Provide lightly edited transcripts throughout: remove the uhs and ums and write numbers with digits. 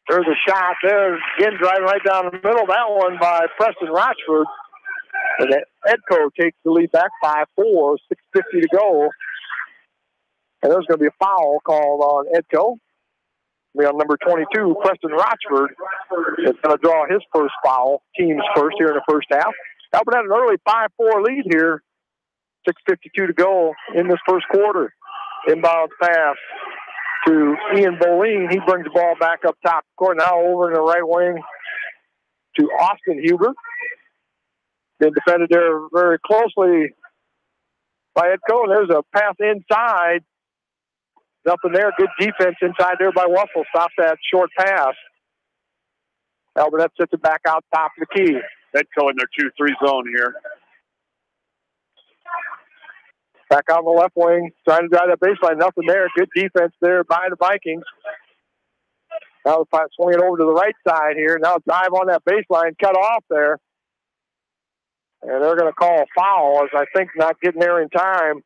There's a shot there. Again, driving right down the middle. That one by Preston Rochford. And Edco takes the lead back 5-4, 6:50 to go. And there's going to be a foul called on Edco. Be on number 22, Preston Rochford. Is going to draw his first foul, team's first here in the first half. Alburnett an early 5-4 lead here. 6:52 to go in this first quarter. Inbound pass to Ian Boleen. He brings the ball back up top court. Now over in the right wing to Austin Huber. Been defended there very closely by Edco. And there's a pass inside. Nothing there. Good defense inside there by Wussel. Stops that short pass. Alburnett sits it back out top of the key. Edco in their 2-3 zone here. Back out on the left wing. Trying to drive that baseline. Nothing there. Good defense there by the Vikings. Now they're swinging over to the right side here. Now drive on that baseline. Cut off there. And they're going to call a foul, as I think not getting there in time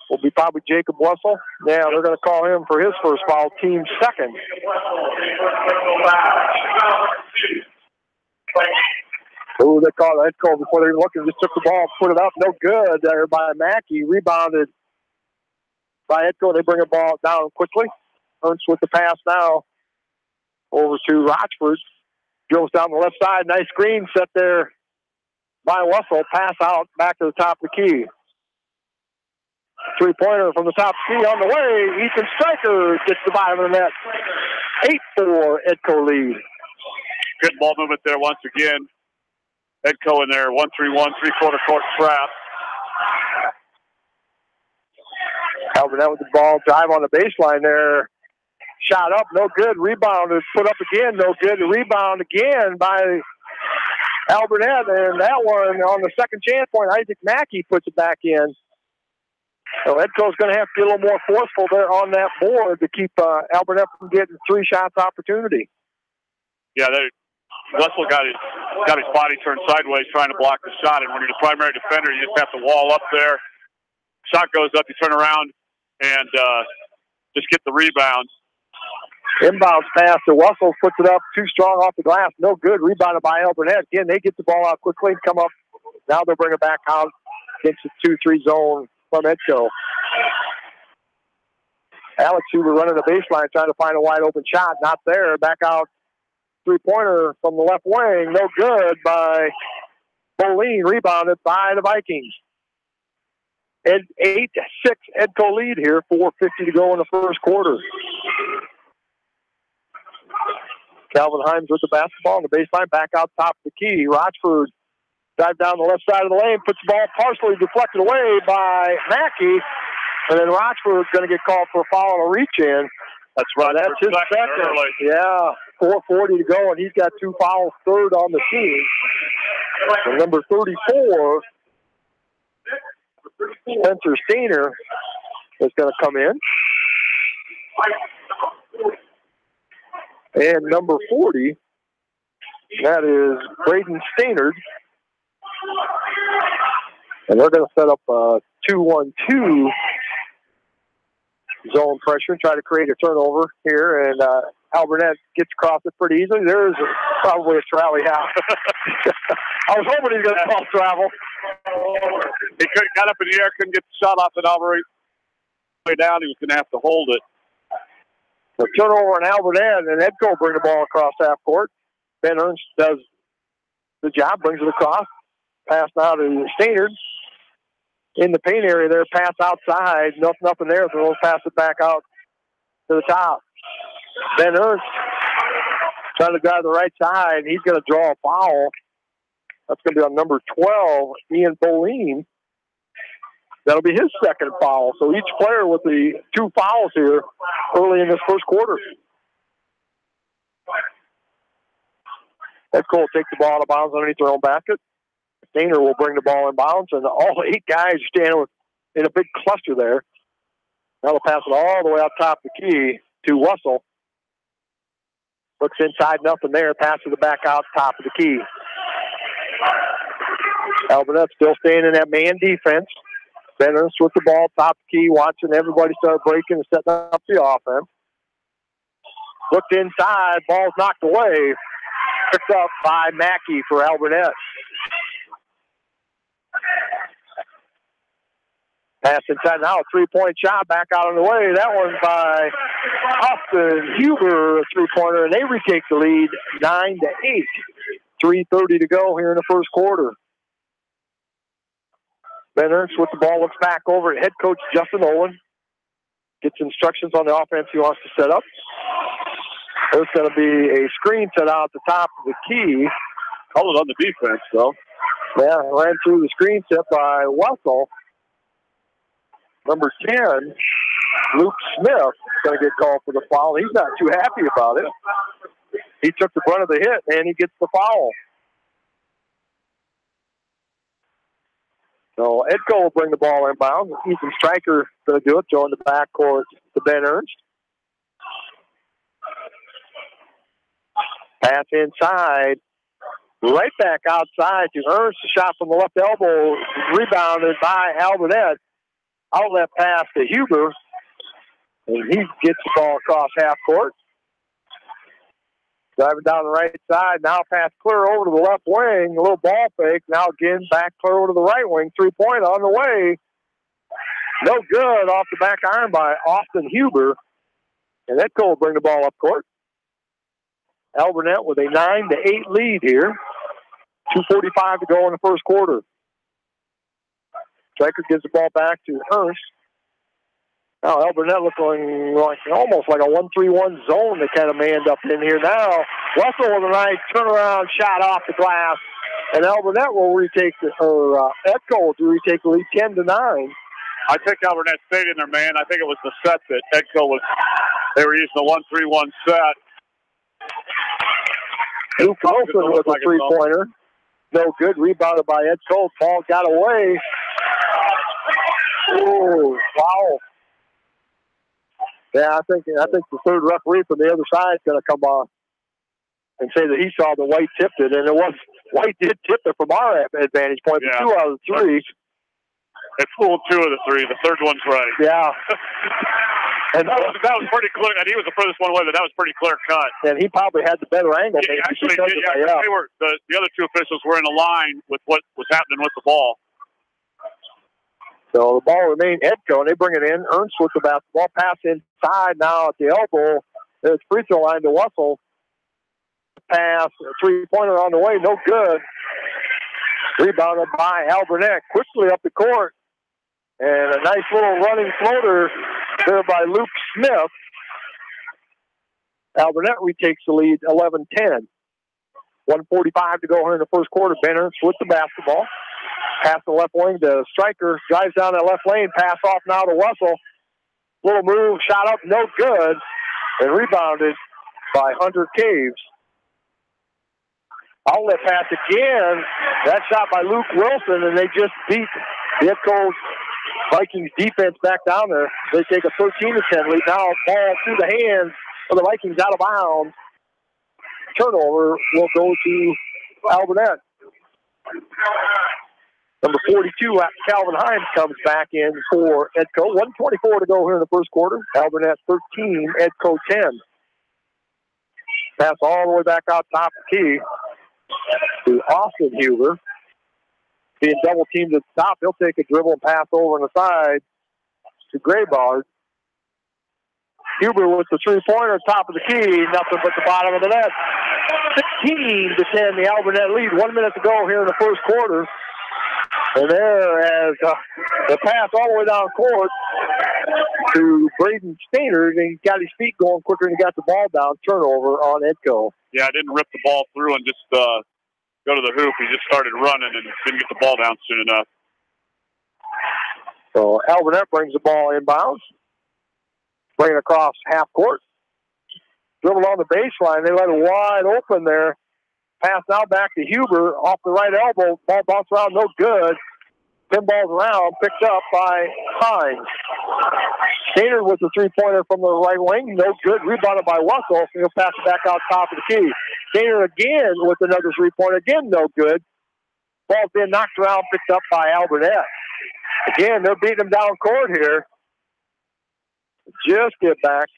will be probably Jacob Wussel. Yeah, they're going to call him for his first foul, team second. Oh, they called Edco before they even looked and just took the ball, put it up. No good there by Mackey. Rebounded by Edco. They bring the ball down quickly. Ernst with the pass now over to Rochford. Goes down the left side. Nice screen set there by Wussel. Pass out back to the top of the key. Three-pointer from the top key on the way. Ethan Stryker gets the bottom of the net. 8-4 Edco lead. Good ball movement there once again. Edco in there, 1-3-1, three-quarter court trap. Alburnett with the ball. Drive on the baseline there. Shot up, no good. Rebounded, put up again, no good. Rebound again by Alburnett. And that one on the second chance point, Isaac Mackey puts it back in. So Edco's going to have to be a little more forceful there on that board to keep Alburnett from getting three shots opportunity. Yeah, Wussel got his body turned sideways trying to block the shot, and when you're the primary defender, you just have to wall up there. Shot goes up, you turn around, and just get the rebound. Inbounds pass to Wussel, puts it up, too strong off the glass, no good. Rebounded by Alburnett. Again, they get the ball out quickly, come up. Now they'll bring it back out against the 2-3 zone from Edco. Alex Huber running the baseline, trying to find a wide open shot. Not there. Back out. Three-pointer from the left wing. No good by Boleen. Rebounded by the Vikings. 8-6 Edco lead here. 4:50 to go in the first quarter. Calvin Himes with the basketball on the baseline. Back out top of the key. Rochford dive down the left side of the lane. Puts the ball partially deflected away by Mackey. And then Rochford's going to get called for a foul and a reach-in. That's right. That's his second. Yeah, 4:40 to go, and he's got two fouls, third on the team. And number 34, Spencer Steiner, is going to come in. And number 40, that is Braden Steinert. And they're going to set up a 2-1-2 zone pressure, try to create a turnover here, and Alburnett gets across it pretty easily. There's probably a travel out. I was hoping he was going to call travel. He got up in the air, couldn't get the shot off it all the way down. He was going to have to hold it. The turnover on Alburnett, and Edco bring the ball across half court. Ben Ernst does the job, brings it across. Pass now to Steinert. In the paint area there, pass outside, nothing there, so they'll pass it back out to the top. Ben Ernst trying to drive the right side. He's going to draw a foul. That's going to be on number 12, Ian Boleen. That'll be his second foul. So each player with the two fouls here early in this first quarter. Edco will take the ball out of bounds underneath their own basket. Steiner will bring the ball in bounds, and all 8 guys stand in a big cluster there. Now they'll pass it all the way out top of the key to Wussel. Looks inside, nothing there. Passes it back out top of the key. Alburnett still staying in that man defense. Ben Ernst with the ball, top of the key, watching everybody start breaking and setting up the offense. Looked inside. Ball's knocked away. Picked up by Mackey for Alburnett. Pass inside now. A three-point shot back out on the way. That one by Austin Huber, a three-pointer, and they retake the lead 9-8. 3:30 to go here in the first quarter. Ben Ernst with the ball, looks back over at head coach Justin Owen. Gets instructions on the offense he wants to set up. There's going to be a screen set out at the top of the key. Called it on the defense, though. Yeah, ran through the screen set by Wessel. Number 10, Luke Smith, is going to get called for the foul. He's not too happy about it. He took the brunt of the hit, and he gets the foul. So Edco will bring the ball inbound. Ethan Stryker going to do it, throwing the backcourt to Ben Ernst. Pass inside. Right back outside to Ernst. A shot from the left elbow. Rebounded by Alburnett. Outlet pass to Huber. And he gets the ball across half court. Driving down the right side. Now pass clear over to the left wing. A little ball fake. Now again back clear over to the right wing. Three-point on the way. No good off the back iron by Austin Huber. And Edco will bring the ball up court. Alburnett with a 9-8 lead here. 2:45 to go in the first quarter. Stryker gives the ball back to Ernst. Now Alburnett looking like almost like a 1-3-1 zone they kind of manned up in here now. Russell with a nice turnaround shot off the glass. And Alburnett will retake Edco will retake the lead 10-9. I think Alburnett stayed in there, man. I think it was the set that Edco they were using the 1-3-1 set. Luke Wilson with a three-pointer. No good. Rebounded by Edco. Ball got away. Oh, wow. Yeah, I think the third referee from the other side is going to come on and say that he saw the White tipped it, and it was White did tip it from our advantage point, but 2 out of 3. It fooled 2 of the 3. The third one's right. Yeah. And that was pretty clear. And he was the furthest one away, but that was pretty clear cut. And he probably had the better angle. Yeah, actually, they were the other 2 officials were in a line with what was happening with the ball. So the ball remained Edco, and they bring it in. Ernst with the basketball. Pass inside now at the elbow. There's free throw line to Wessel. Pass, three-pointer on the way, no good. Rebounded by Alburnett. Quickly up the court. And a nice little running floater there by Luke Smith. Alburnett retakes the lead 11-10. 1:45 to go here in the first quarter. Ben Ernst with the basketball. Pass the left wing to Stryker. Drives down that left lane. Pass off now to Wessel. Little move. Shot up. No good. And rebounded by Hunter Caves. Outlet pass again. That shot by Luke Wilson. And they just beat the Edco Vikings defense back down there. They take a 13-10 lead. Now ball through the hands of the Vikings out of bounds. Turnover will go to Alburnett. Number 42, Calvin Himes comes back in for Edco. 1:24 to go here in the first quarter. Alburnett 13, Edco 10. Pass all the way back out top of the key to Austin Huber. Being double teamed at the top, he'll take a dribble and pass over on the side to Graybard. Huber with the three-pointer, top of the key, nothing but the bottom of the net. 16-10, the Alburnett lead. 1 minute to go here in the first quarter. And there, as the pass all the way down court to Braden Stainer, and he got his feet going quicker and he got the ball down. Turnover on Edco. Yeah, I didn't rip the ball through and just go to the hoop. He just started running and didn't get the ball down soon enough. So Alburnett brings the ball inbounds. Bring it across half court. Dribble on the baseline. They let it wide open there. Pass now back to Huber off the right elbow. Ball bounced around, no good. Pinballs around, picked up by Hines. Stainer with the three-pointer from the right wing, no good. Rebounded by Wessel. He'll pass it back out top of the key. Stainer again with another three-pointer, again no good. Ball's being knocked around, picked up by Alburnett. Again, they're beating him down court here. Just get back.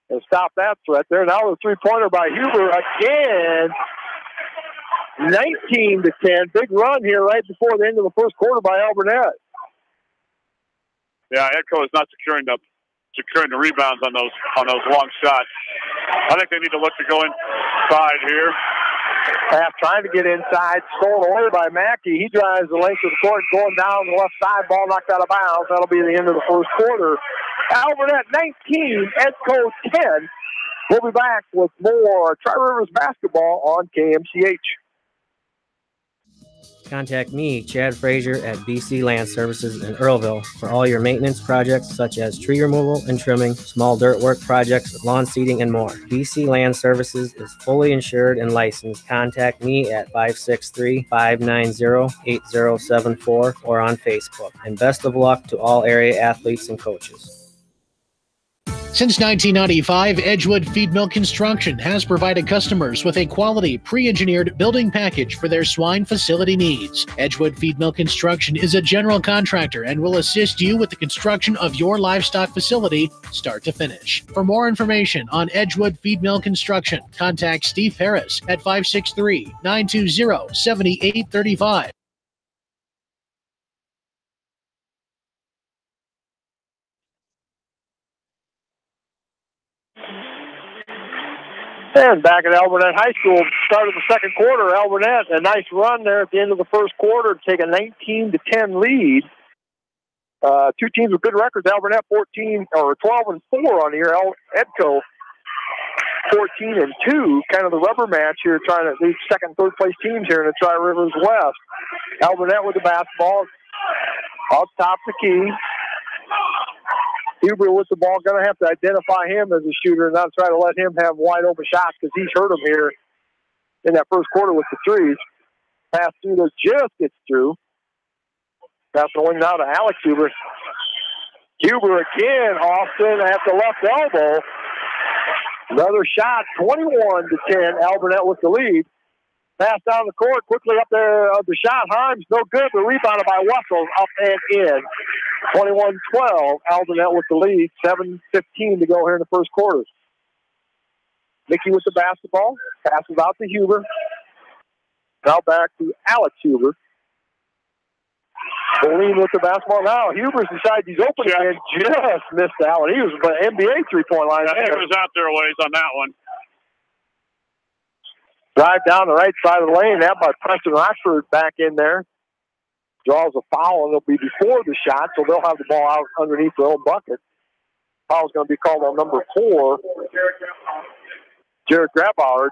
and stop that threat there. Now the three-pointer by Huber again. 19-10. Big run here right before the end of the first quarter by Alburnett. Yeah, Edco is not securing the rebounds on those long shots. I think they need to look to go inside here. Half trying to get inside, stolen away by Mackey. He drives the length of the court, going down the left side, ball knocked out of bounds. That'll be the end of the first quarter. Alburnett 19, Edco 10. We'll be back with more Tri-Rivers basketball on KMCH. Contact me, Chad Frazier, at BC Land Services in Earlville for all your maintenance projects such as tree removal and trimming, small dirt work projects, lawn seeding, and more. BC Land Services is fully insured and licensed. Contact me at 563-590-8074 or on Facebook. And best of luck to all area athletes and coaches. Since 1995, Edgewood Feed Mill Construction has provided customers with a quality, pre-engineered building package for their swine facility needs. Edgewood Feed Mill Construction is a general contractor and will assist you with the construction of your livestock facility, start to finish. For more information on Edgewood Feed Mill Construction, contact Steve Harris at 563-920-7835. And back at Alburnett High School, start of the second quarter, Alburnett, a nice run there at the end of the first quarter to take a 19-10 lead. Two teams with good records, Alburnett 12-4 on the year, Edco 14-2, kind of the rubber match here, trying to these second, third place teams here in the Tri-Rivers West. Alburnett with the basketball, up top the key. Huber with the ball, going to have to identify him as a shooter and not try to let him have wide open shots because he's hurt him here in that first quarter with the threes. Pass through there, just gets through. Pass going now to Alex Huber. Huber again, Austin at the left elbow. Another shot, 21-10. Alburnett with the lead. Pass down the court, quickly up there of the shot. Harms, no good, but rebounded by Wessels, up and in. 21-12, Alburnett with the lead. 7:15 to go here in the first quarter. Mickey with the basketball, passes out to Huber. Now back to Alex Huber. Boleen with the basketball. Now Huber's decided he's open and just missed out. He was an NBA three-point line. Yeah, he was out there a ways on that one. Drive down the right side of the lane. That by Preston Rochford back in there. Draws a foul, and it'll be before the shot, so they'll have the ball out underneath their own bucket. Foul's going to be called on number 4. Jared Grabauer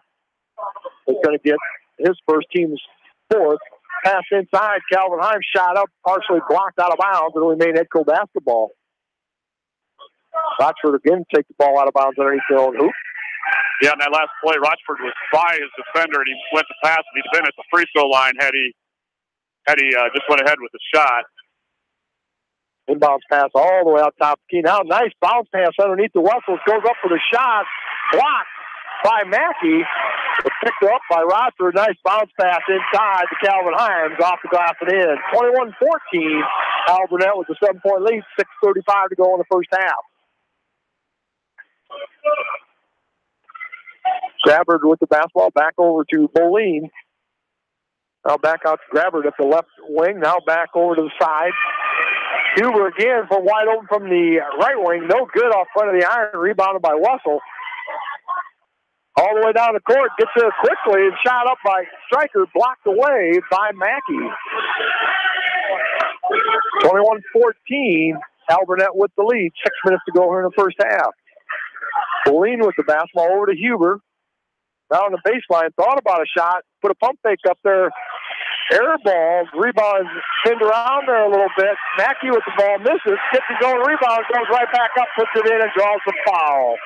is going to get his first team's fourth. Pass inside. Calvin Himes shot up, partially blocked out of bounds, and remain Edco basketball. Rochford again take the ball out of bounds underneath their own hoop. Yeah, in that last play, Rochford was by his defender, and he went to pass, and he'd been at the free throw line had he just went ahead with the shot. Inbounds pass all the way out top. Now, nice bounce pass underneath the Wessels. Goes up for the shot. Blocked by Mackey. Picked up by Rochford. Nice bounce pass inside to Calvin Himes. Off the glass and in. 21-14. Alburnett with a 7-point lead. 6:35 to go in the first half. Grabbard with the basketball. Back over to Boleen. Now back out to Grabbard at the left wing. Now back over to the side. Huber again from wide open from the right wing. No good off front of the iron. Rebounded by Wessel. All the way down the court. Gets there quickly and shot up by Stryker. Blocked away by Mackey. 21-14. Alburnett with the lead. 6 minutes to go here in the first half. Boleen with the basketball over to Huber. Down the baseline. Thought about a shot. Put a pump fake up there. Air ball. Rebound pinned around there a little bit. Mackey with the ball. Misses. Gets his own rebound. Goes right back up. Puts it in and draws the foul.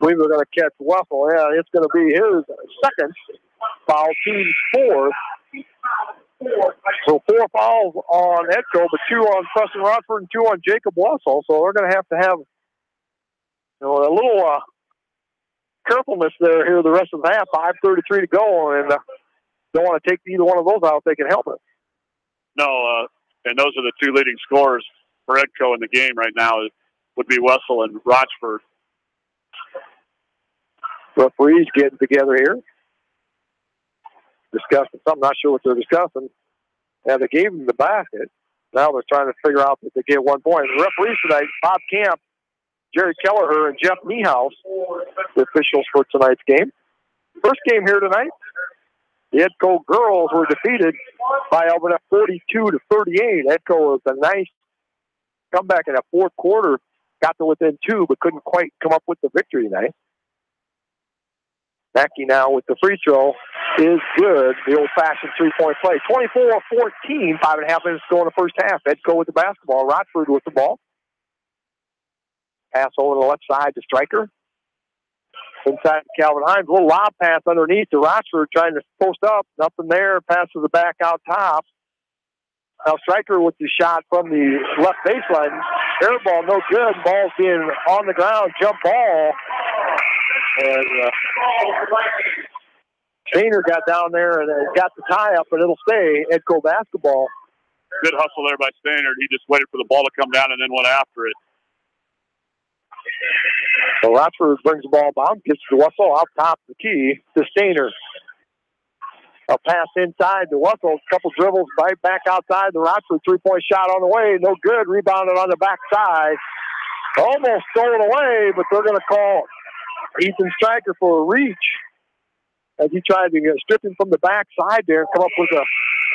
We were going to catch Wessel. Yeah, it's going to be his second foul. Team's fourth. So 4 fouls on Edco, but 2 on Preston Rochford and 2 on Jacob Wessel. So they're going to have a little carefulness there here the rest of the half. 5:33 to go, and don't want to take either one of those out if they can help it. No, and those are the 2 leading scorers for Edco in the game right now would be Wessel and Rochford. Referees getting together here, discussing something. Not sure what they're discussing. Now they gave them the basket. Now they're trying to figure out that they get 1 point. The referees tonight: Bob Camp, Jerry Kelleher, and Jeff Niehaus, the officials for tonight's game. First game here tonight, the Edco girls were defeated by Alburnett 42-38. Edco was a nice comeback in that fourth quarter, got to within 2, but couldn't quite come up with the victory tonight. Mackey now with the free throw is good. The old-fashioned three-point play. 24-14, 5.5 minutes to go in the first half. Edco with the basketball. Rochford with the ball. Pass over to the left side to Stryker. Inside to Calvin Hines. A little lob pass underneath to Rochford trying to post up. Nothing there. Passes it back out top. Now Stryker with the shot from the left baseline. Air ball no good. Ball's being on the ground. Jump ball. And Shaner got down there and got the tie up, and it'll stay Edco basketball. Good hustle there by Stainer. He just waited for the ball to come down and then went after it. So Rochford brings the ball down, gets to Wessel out top of the key to Stainer. A pass inside to Wessel, a couple dribbles right back outside. The Rochford three-point shot on the way, no good. Rebounded on the backside. Almost stolen away, but they're going to call Ethan Stryker for a reach as he tried to strip him from the backside there and come up with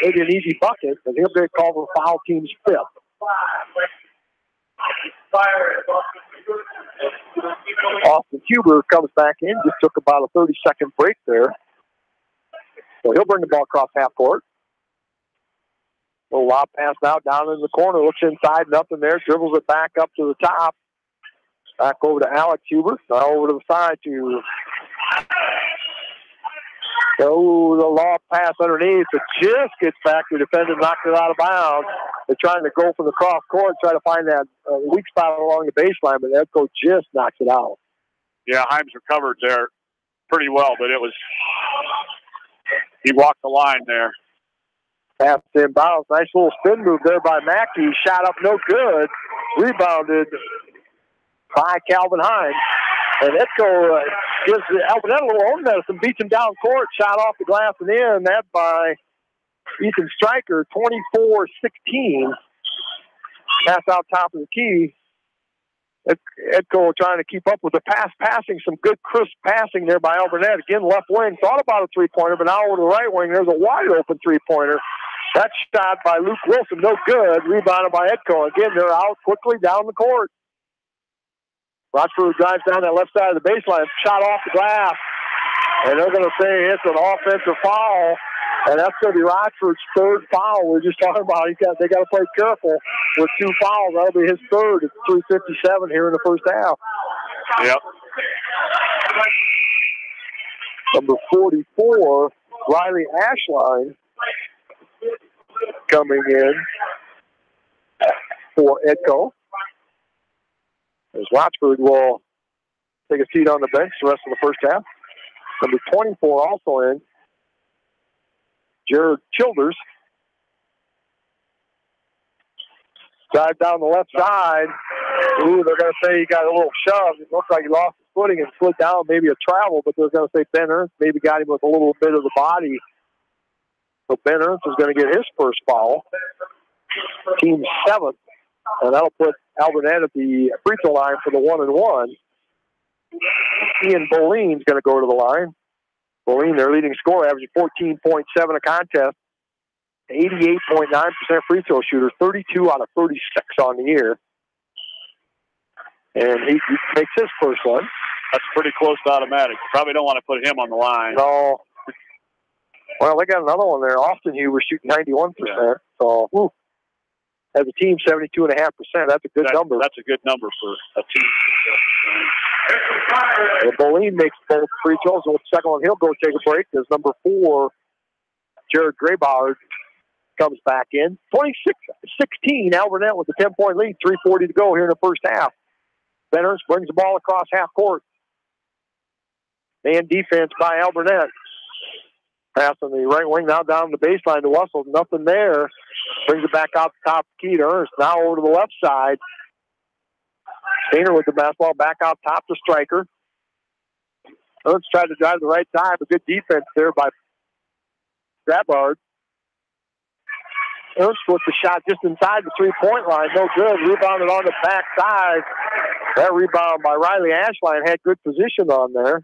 maybe an easy bucket, and he'll get called for foul team's fifth. Austin Huber comes back in, just took about a 30-second break there. So he'll bring the ball across half court. Little lob pass now down in the corner, looks inside, nothing there, dribbles it back up to the top. Back over to Alex Huber. Now over to the side to the lob pass underneath. It just gets back. The defender knocked it out of bounds. They're trying to go from the cross court, try to find that weak spot along the baseline, but Edco just knocks it out. Yeah, Himes recovered there pretty well, but he walked the line there. Pass inbounds. Nice little spin move there by Mackey. Shot up no good. Rebounded by Calvin Hines. And Edco gives Alburnett a little own medicine, beats him down court, shot off the glass and in. That by Ethan Stryker, 24-16. Pass out top of the key. Edco trying to keep up with the passing. Some good crisp passing there by Alburnett. Again, left wing. Thought about a three-pointer, but now over to the right wing, there's a wide open three-pointer. That shot by Luke Wilson, no good. Rebounded by Edco. Again, they're out quickly down the court. Rochford drives down that left side of the baseline, shot off the glass, and they're going to say it's an offensive foul, and that's going to be Rochford's third foul. We're just talking about they got to play careful with 2 fouls. That'll be his third. It's 3:57 here in the first half. Yep. Number 44, Riley Ashline, coming in for Edco. As Rochford will take a seat on the bench the rest of the first half. Number 24 also in, Jared Childers. Drive down the left side. Ooh, they're going to say he got a little shove. It looks like he lost his footing and slid down, maybe a travel, but they're going to say Ben Ernst maybe got him with a little bit of the body. So Ben Ernst is going to get his first foul. Team 7th. And that'll put Alburnett at the free throw line for the 1-and-1. Ian Boleyn's going to go to the line. Boleyn, their leading scorer, averaging 14.7 a contest. 88.9% free throw shooter, 32 out of 36 on the year. And he makes his first one. That's pretty close to automatic. Probably don't want to put him on the line. No. Well, they got another one there. Austin Huber shooting 91%. Yeah. So, whew. As a team, 72.5%. That's a good number. That's a good number for a team. And Boleyn makes both free throws. And the second one, he'll go take a break. There's number 4, Jared Graybauer, comes back in. 26-16, Alburnett with a 10-point lead. 3:40 to go here in the first half. Ben Ernst brings the ball across half court. Man defense by Alburnett. Pass on the right wing, now down the baseline to Wessel. Nothing there. Brings it back out the top key to Ernst. Now over to the left side. Stainer with the basketball back out top to Stryker. Ernst tried to drive the right side, but good defense there by Grabard. Ernst with the shot just inside the three-point line. No good. Rebounded on the backside. That rebound by Riley Ashline had good position on there.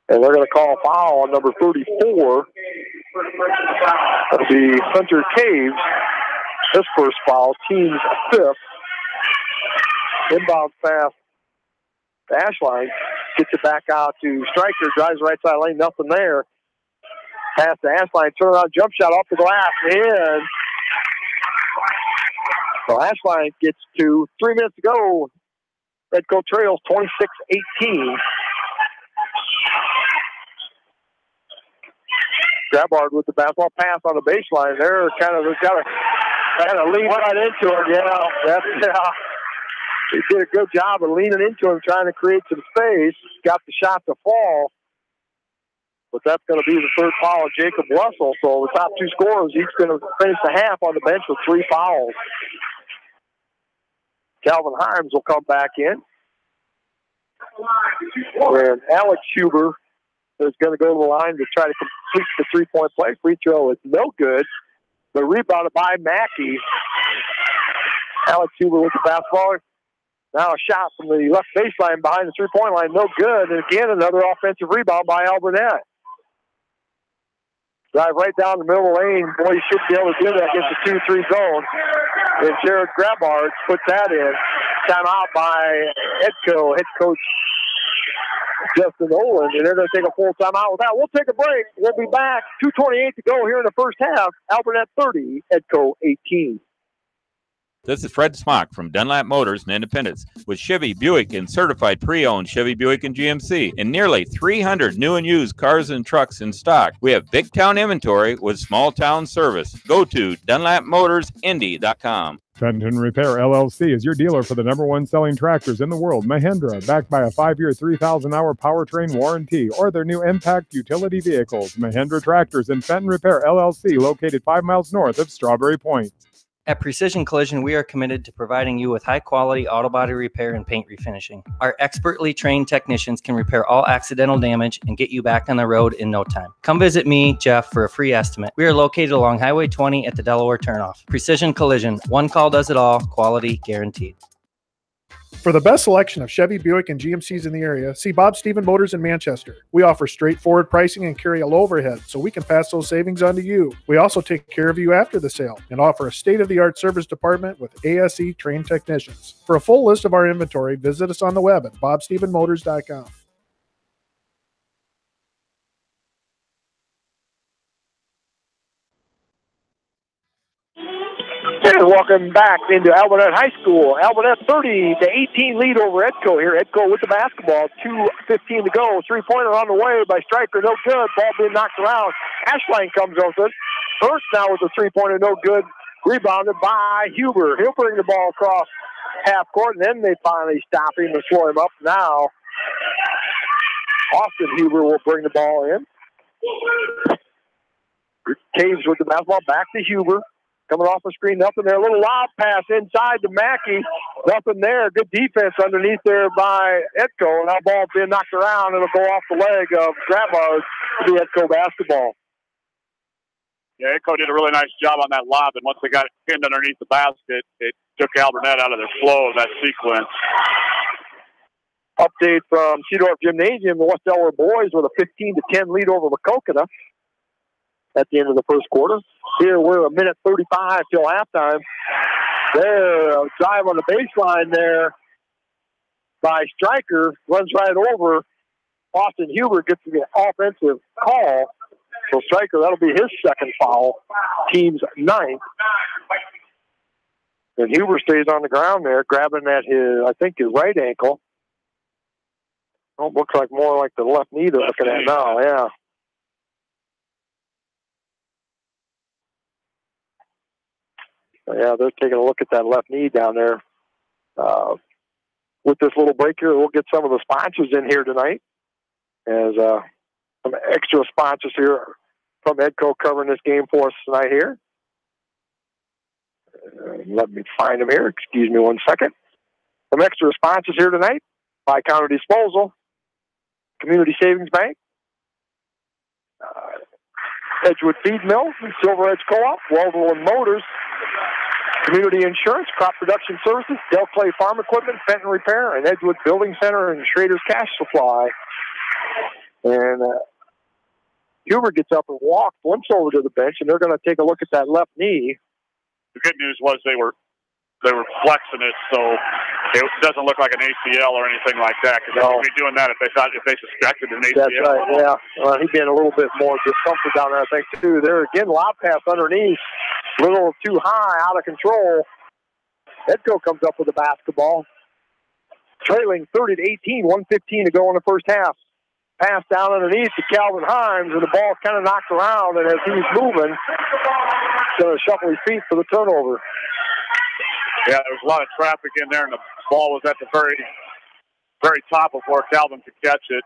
And they're going to call a foul on number 34. That'll be Hunter Caves. His first foul, team's fifth. Inbound pass to Ashline. Gets it back out to Stryker. Drives right side lane. Nothing there. Pass to Ashline. Turnaround jump shot off the glass. In. So Ashline gets to 3 minutes to go. Edco trails 26-18. Grabard with the basketball pass on the baseline. They're kind of lean right into it. He did a good job of leaning into him, trying to create some space. Got the shot to fall. But that's going to be the third foul of Jacob Wessel. So the top two scorers, each going to finish the half on the bench with 3 fouls. Calvin Himes will come back in. And Alex Huber is going to go to the line to try to complete the three-point play. Free throw is no good. But rebounded by Mackey. Alex Huber with the basketball. Now a shot from the left baseline behind the three-point line. No good. And again, another offensive rebound by Alburnett. Drive right down the middle lane. Boy, you should be able to do that against the 2-3 zone. And Jared Grabard puts that in. Timeout by Edco, head coach Justin Oland. And they're going to take a full timeout with that. We'll take a break. We'll be back. 2:28 to go here in the first half. Alburnett 30, Edco 18. This is Fred Smock from Dunlap Motors and Independence with Chevy, Buick, and certified pre-owned Chevy, Buick, and GMC, and nearly 300 new and used cars and trucks in stock. We have big town inventory with small town service. Go to DunlapMotorsIndy.com. Fenton Repair LLC is your dealer for the #1 selling tractors in the world, Mahindra, backed by a 5-year, 3,000-hour powertrain warranty, or their new Impact utility vehicles. Mahindra Tractors and Fenton Repair LLC, located 5 miles north of Strawberry Point. At Precision Collision, we are committed to providing you with high-quality auto body repair and paint refinishing. Our expertly trained technicians can repair all accidental damage and get you back on the road in no time. Come visit me, Jeff, for a free estimate. We are located along Highway 20 at the Delaware Turnoff. Precision Collision, one call does it all, quality guaranteed. For the best selection of Chevy, Buick, and GMCs in the area, see Bob Stephen Motors in Manchester. We offer straightforward pricing and carry a low overhead, so we can pass those savings on to you. We also take care of you after the sale and offer a state-of-the-art service department with ASE trained technicians. For a full list of our inventory, visit us on the web at bobstephenmotors.com. And welcome back into Alburnett High School. Alburnett 30-18 lead over Edco here. Edco with the basketball. 2:15 to go. Three-pointer on the way by Stryker. No good. Ball being knocked around. Ashline comes over it. First now with the three-pointer. No good. Rebounded by Huber. He'll bring the ball across half court, and then they finally stop him and slow him up. Now Austin Huber will bring the ball in. Caves with the basketball. Back to Huber. Coming off the screen, nothing there. A little lob pass inside to Mackey. Nothing there. Good defense underneath there by Edco. And that ball being knocked around. It'll go off the leg of Grabard to the Edco basketball. Yeah, Edco did a really nice job on that lob. And once they got it pinned underneath the basket, it took Alburnett out of their flow of that sequence. Update from Seedorf Gymnasium. The West Delaware boys with a 15-10 lead over Wacokota at the end of the first quarter. Here we're 1:35 till halftime. There, a drive on the baseline there by Stryker. Runs right over Austin Huber, gets the offensive call. So Stryker, that'll be his second foul. Team's 9th. And Huber stays on the ground there, grabbing at his right ankle. Oh, looks like more like the left knee they're looking at now, yeah. Yeah, they're taking a look at that left knee down there. With this little break here, we'll get some of the sponsors in here tonight. As Some extra sponsors here from Edco covering this game for us tonight here. Let me find them here. Excuse me one second. Some extra sponsors here tonight. Bi-Counter Disposal, Community Savings Bank, Edgewood Feed Mill, Silver Edge Co-op, Weldville and Motors, Community Insurance, Crop Production Services, Del Clay Farm Equipment, Fenton Repair, and Edgewood Building Center, and Schrader's Cash Supply. And Huber gets up and walks, limps over to the bench, and they're going to take a look at that left knee. The good news was they were flexing it, so it doesn't look like an ACL or anything like that. Because they would be doing that if they suspected an ACL. That's right. Yeah, he'd been a little bit more discomfort down there, I think, too. There again, lob pass underneath, a little too high, out of control. Edco comes up with the basketball, trailing 30-18, 1:15 to go in the first half. Pass down underneath to Calvin Himes, and the ball kind of knocked around. And as he's moving, going to shuffle his feet for the turnover. Yeah, there was a lot of traffic in there, and the ball was at the very, very top of where Calvin could catch it.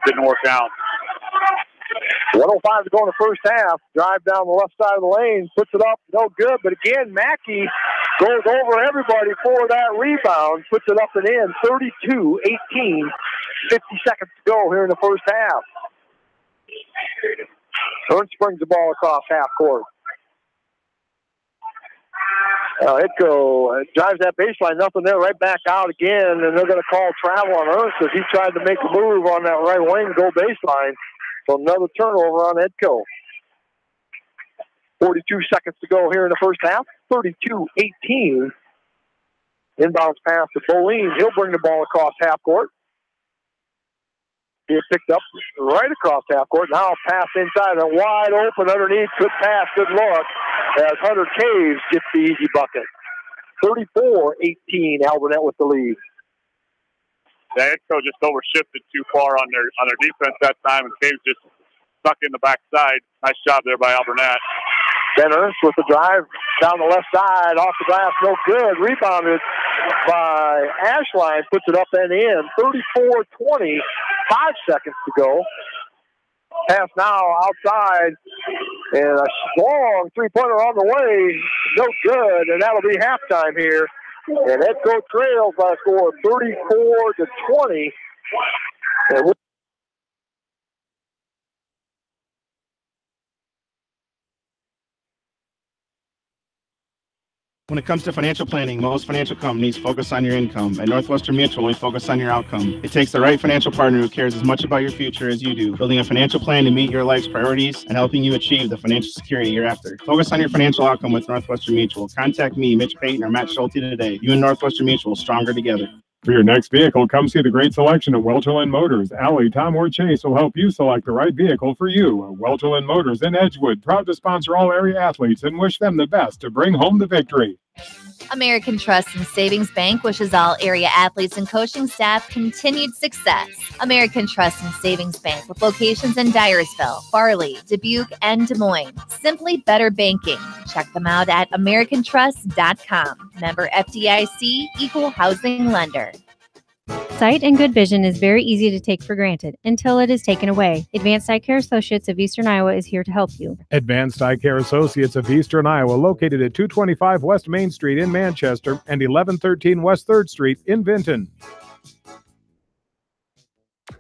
Didn't work out. 1:05 to go in the first half. Drive down the left side of the lane, puts it up, no good. But again, Mackey goes over everybody for that rebound, puts it up and in. 32-18, 50 seconds to go here in the first half. Ernst brings the ball across half court. Edco drives that baseline, nothing there, right back out again, and they're going to call travel on Ernst as he tried to make a move on that right wing, go baseline. So another turnover on Edco. 42 seconds to go here in the first half. 32-18. Inbounds pass to Boline. He'll bring the ball across half court. He picked up right across half court. Now pass inside and wide open underneath. Good pass, good look. As Hunter Caves gets the easy bucket. 34-18. Alburnett with the lead. The Edco just overshifted too far on their defense that time, and Caves just stuck in the backside. Nice job there by Alburnett. Ben Ernst with the drive down the left side, off the glass, no good. Rebounded by Ashline, puts it up and in. 34-20, 5 seconds to go. Pass now outside, and a long three-pointer on the way, no good, and that'll be halftime here. And Edco trails by a score of 34-20. And when it comes to financial planning, most financial companies focus on your income. At Northwestern Mutual, we focus on your outcome. It takes the right financial partner who cares as much about your future as you do, building a financial plan to meet your life's priorities and helping you achieve the financial security you're after. Focus on your financial outcome with Northwestern Mutual. Contact me, Mitch Payton, or Matt Schulte today. You and Northwestern Mutual, stronger together. For your next vehicle, come see the great selection of Welchland Motors. Allie, Tom, or Chase will help you select the right vehicle for you. Welchland Motors in Edgewood, proud to sponsor all area athletes and wish them the best to bring home the victory. American Trust and Savings Bank wishes all area athletes and coaching staff continued success. American Trust and Savings Bank with locations in Dyersville, Farley, Dubuque, and Des Moines. Simply better banking. Check them out at americantrust.com. Member FDIC, equal housing lender. Sight and good vision is very easy to take for granted until it is taken away. Advanced Eye Care Associates of Eastern Iowa is here to help you. Advanced Eye Care Associates of Eastern Iowa, located at 225 West Main Street in Manchester and 1113 West 3rd Street in Vinton.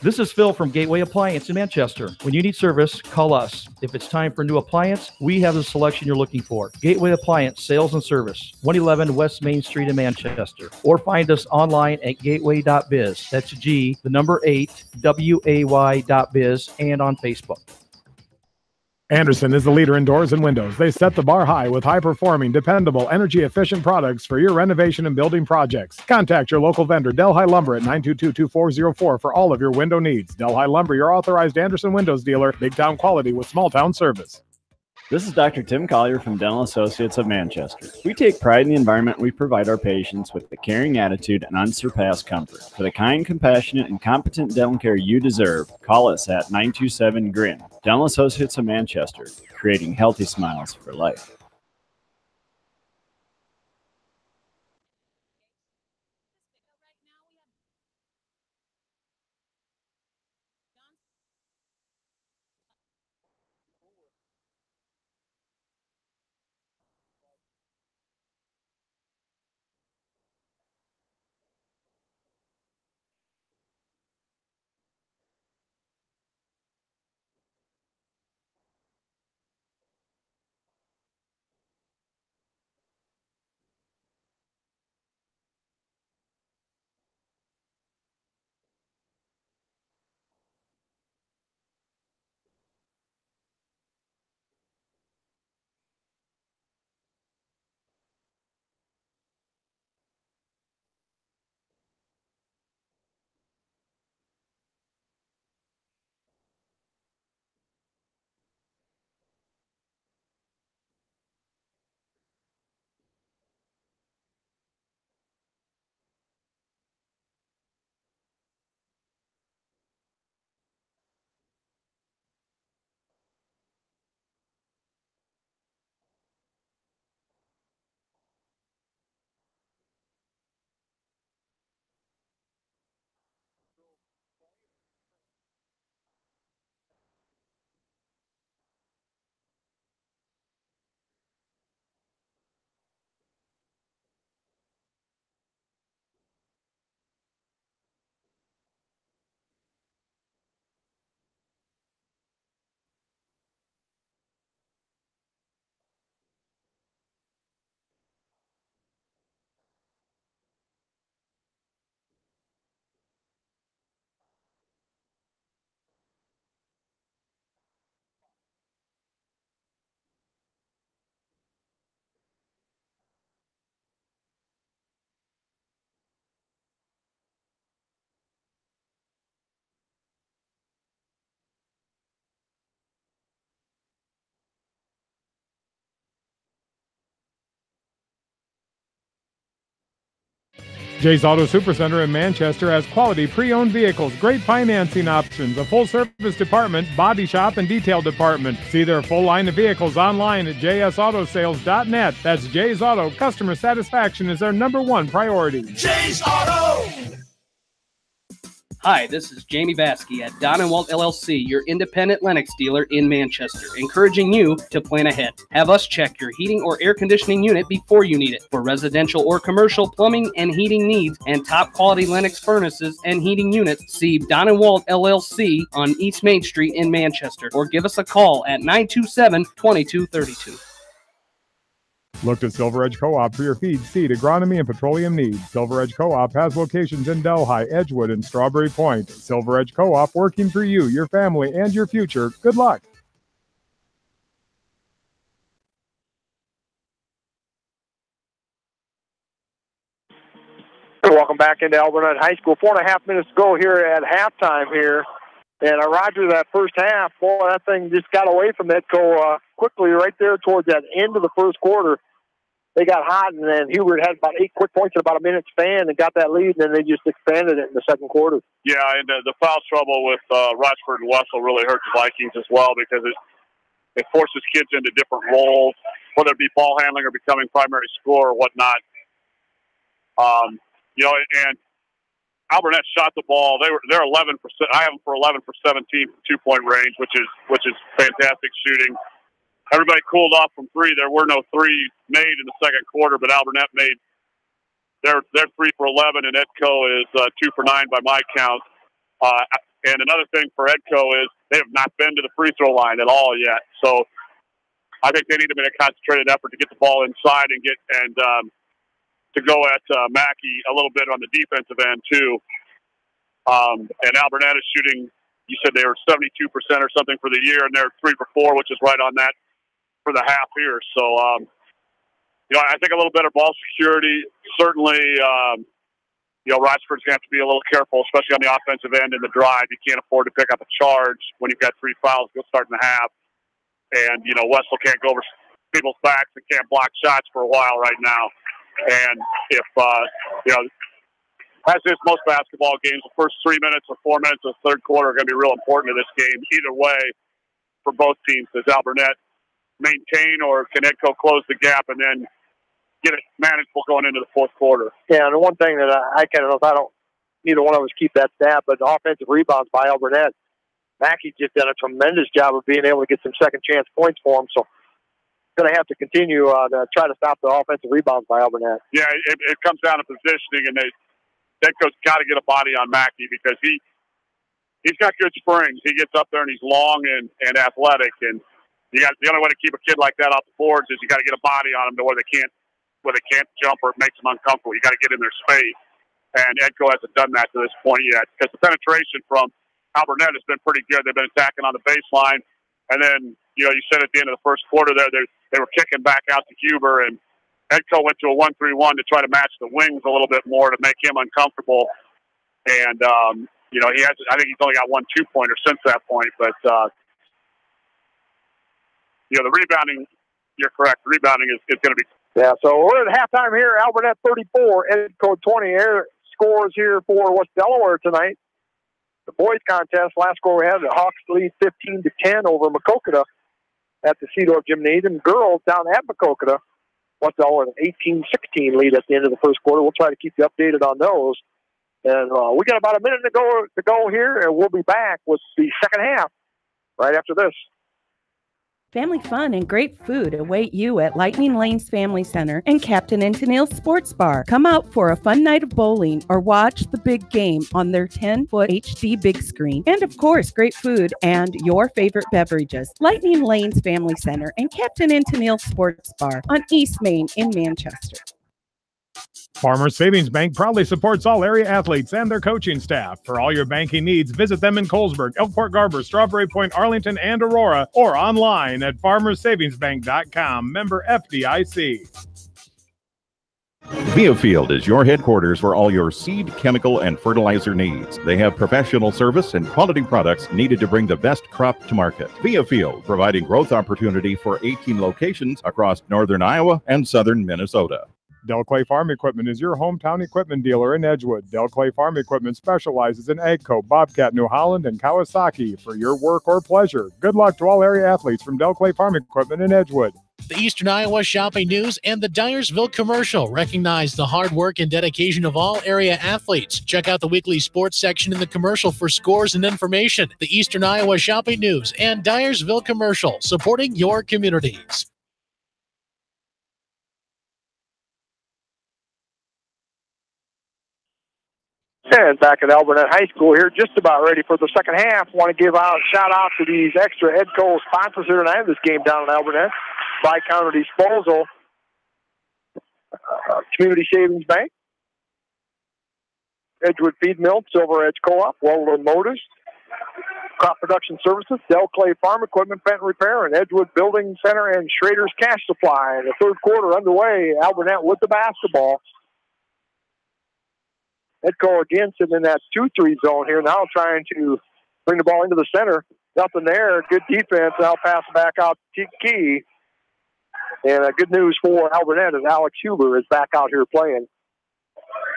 This is Phil from Gateway Appliance in Manchester. When you need service, call us. If it's time for a new appliance, we have the selection you're looking for. Gateway Appliance Sales and Service, 111 West Main Street in Manchester. Or find us online at gateway.biz. That's G, the number 8, WAY.biz, and on Facebook. Anderson is the leader in doors and windows. They set the bar high with high-performing, dependable, energy-efficient products for your renovation and building projects. Contact your local vendor, Delhi Lumber, at 922-2404 for all of your window needs. Delhi Lumber, your authorized Anderson Windows dealer, big-town quality with small-town service. This is Dr. Tim Collier from Dental Associates of Manchester. We take pride in the environment we provide our patients with the caring attitude and unsurpassed comfort. For the kind, compassionate, and competent dental care you deserve, call us at 927-GRIN. Dental Associates of Manchester, creating healthy smiles for life. Jay's Auto Supercenter in Manchester has quality pre-owned vehicles, great financing options, a full-service department, body shop, and detail department. See their full line of vehicles online at jsautosales.net. That's Jay's Auto. Customer satisfaction is their #1 priority. Jay's Auto! Hi, this is Jamie Baskey at Don & Walt LLC, your independent Lennox dealer in Manchester, encouraging you to plan ahead. Have us check your heating or air conditioning unit before you need it. For residential or commercial plumbing and heating needs and top quality Lennox furnaces and heating units, see Don & Walt LLC on East Main Street in Manchester, or give us a call at 927-2232. Look to Silver Edge Co-op for your feed, seed, agronomy, and petroleum needs. Silver Edge Co-op has locations in Delhi, Edgewood, and Strawberry Point. Silver Edge Co-op, working for you, your family, and your future. Good luck. Welcome back into Alburnett High School. 4.5 minutes to go here at halftime here. And Roger, that first half, boy, that thing just got away from Edco quickly right there towards that end of the first quarter. They got hot, and then Hubert had about 8 quick points in about a minute span and got that lead, and then they just expanded it in the second quarter. Yeah, and the foul trouble with Rochford and Wessel really hurt the Vikings as well, because it forces kids into different roles, whether it be ball handling or becoming primary scorer or whatnot. You know, and Alburnett shot the ball. They're 11%. I have them for 11 for 17 2-point range, which is fantastic shooting. Everybody cooled off from three. There were no threes made in the second quarter, but Alburnett made their 3 for 11, and Edco is 2 for 9 by my count. And another thing for Edco is they have not been to the free throw line at all yet. So I think they need to make a concentrated effort to get the ball inside and to go at Mackey a little bit on the defensive end too. And Alburnett is shooting. You said they were 72% or something for the year, and they're 3 for 4, which is right on that for the half here. So, you know, I think a little better ball security. Certainly, you know, Rochford's going to have to be a little careful, especially on the offensive end in the drive. You can't afford to pick up a charge when you've got 3 fouls go start in the half. And, you know, Wessel can't go over people's backs and can't block shots for a while right now. And if, you know, as is most basketball games, the first 3 minutes or 4 minutes of the third quarter are going to be real important to this game. Either way, for both teams, does Alburnett maintain or can Edco close the gap and then get it manageable going into the fourth quarter? Yeah, and the one thing that I kind of know, I don't, neither one of us keep that stat, but the offensive rebounds by Alburnett, Mackey just done a tremendous job of being able to get some second chance points for him. So going to have to continue to try to stop the offensive rebounds by Alburnett. Yeah, it comes down to positioning, and Edco's got to get a body on Mackey because he's got good springs. He gets up there and he's long and athletic, and the only way to keep a kid like that off the boards is you got to get a body on him to where they can't jump or it makes them uncomfortable. You got to get in their space, and Edco hasn't done that to this point yet because the penetration from Alburnett has been pretty good. They've been attacking on the baseline, and then you said at the end of the first quarter there they were kicking back out to Huber, and Edco went to a 1-3-1 to try to match the wings a little bit more to make him uncomfortable. And I think he's only got 1 2-pointer since that point, but the rebounding, you're correct. Rebounding is going to be. Yeah, so we're at halftime here. Alburnett 34, Edco 20. Air scores here for West Delaware tonight. The boys contest, last score we had, the Hawks lead 15-10 over Maquoketa at the Seedorf Gymnasium. Girls down at Maquoketa, West Delaware, an 18-16 lead at the end of the first quarter. We'll try to keep you updated on those. And we got about a minute to go here, and we'll be back with the second half right after this. Family fun and great food await you at Lightning Lanes Family Center and Captain and Tennille's Sports Bar. Come out for a fun night of bowling or watch the big game on their 10-foot HD big screen. And of course, great food and your favorite beverages. Lightning Lanes Family Center and Captain and Tennille's Sports Bar on East Main in Manchester. Farmers Savings Bank proudly supports all area athletes and their coaching staff. For all your banking needs, visit them in Colesburg, Elkport Garber, Strawberry Point, Arlington, and Aurora, or online at farmersavingsbank.com. Member FDIC. Viafield is your headquarters for all your seed, chemical, and fertilizer needs. They have professional service and quality products needed to bring the best crop to market. Viafield, providing growth opportunity for 18 locations across northern Iowa and southern Minnesota. Del Clay Farm Equipment is your hometown equipment dealer in Edgewood. Del Clay Farm Equipment specializes in Edco, Bobcat, New Holland, and Kawasaki for your work or pleasure. Good luck to all area athletes from Del Clay Farm Equipment in Edgewood. The Eastern Iowa Shopping News and the Dyersville Commercial recognize the hard work and dedication of all area athletes. Check out the weekly sports section in the commercial for scores and information. The Eastern Iowa Shopping News and Dyersville Commercial, supporting your communities. And back at Alburnett High School here, just about ready for the second half. Want to give out a shout out to these extra Edco sponsors here tonight. This game down in Alburnett. Bi-Counter Disposal, Community Savings Bank, Edgewood Feed Mill, Silver Edge Co-op, Weldon Motors, Crop Production Services, Del Clay Farm Equipment, Fenton Repair, and Edgewood Building Center, and Schrader's Cash Supply. The third quarter underway. Alburnett with the basketball. Edco again sitting in that 2-3 zone here now, trying to bring the ball into the center. Nothing there. Good defense. Now pass back out to Key. And good news for Alburnett is Alex Huber is back out here playing.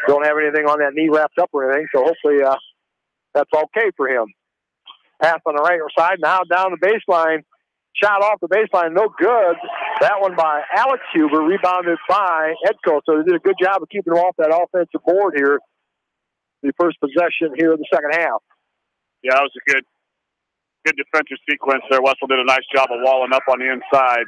Don't have anything on that knee wrapped up or anything, so hopefully that's okay for him. Pass on the right side, now down the baseline. Shot off the baseline, no good. That one by Alex Huber, rebounded by Edco. So they did a good job of keeping him off that offensive board here. The first possession here in the second half. Yeah, that was a good defensive sequence there. Wessel did a nice job of walling up on the inside.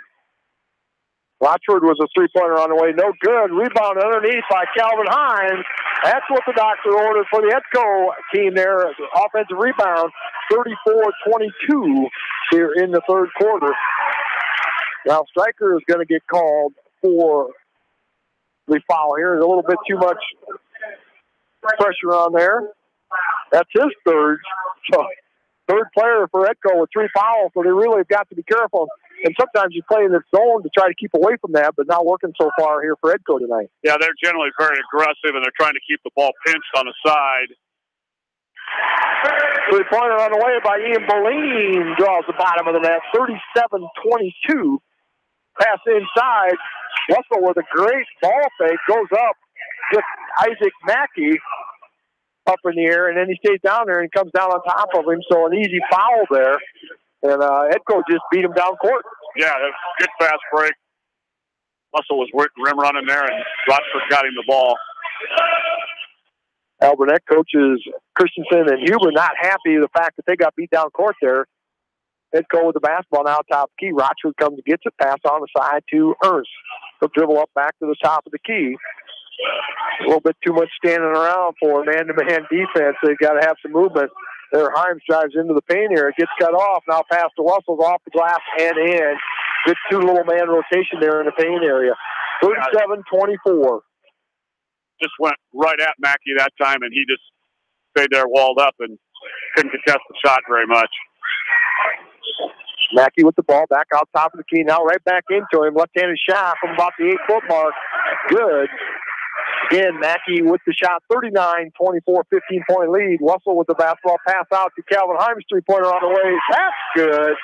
Rochford was a three-pointer on the way. No good. Rebound underneath by Calvin Hines. That's what the doctor ordered for the Edco team there. Offensive rebound, 34-22 here in the third quarter. Now, Stryker is going to get called for the foul here. There's a little bit too much pressure on there. That's his third. So, third player for Edco with 3 fouls, so they really have got to be careful. And sometimes you play in this zone to try to keep away from that, but not working so far here for Edco tonight. Yeah, they're generally very aggressive, and they're trying to keep the ball pinched on the side. Three-pointer on the way by Ian Boline. Draws the bottom of the net, 37-22. Pass inside. Russell with a great ball fake. Goes up with Isaac Mackey up in the air, and then he stays down there and comes down on top of him. So an easy foul there. And Edco just beat him down court. Yeah, that was a good fast break. Russell was rim running there, and Rochford got him the ball. Alburnett coaches Christensen and Huber not happy with the fact that they got beat down court there. Edco with the basketball now top key. Rochford comes and gets it. Pass on the side to Ernst. He'll dribble up back to the top of the key. A little bit too much standing around for man-to-man defense. They've got to have some movement. There, Himes drives into the paint area. Gets cut off. Now pass to Russell's off the glass and in. Good two-little-man rotation there in the paint area. 37-24. Just went right at Mackey that time, and he just stayed there walled up and couldn't contest the shot very much. Mackey with the ball back out top of the key. Now right back into him. Left-handed shot from about the 8-foot mark. Good. Again, Mackey with the shot, 39-24, 15-point lead. Russell with the basketball, pass out to Calvin Himes, three-pointer on the way. That's good.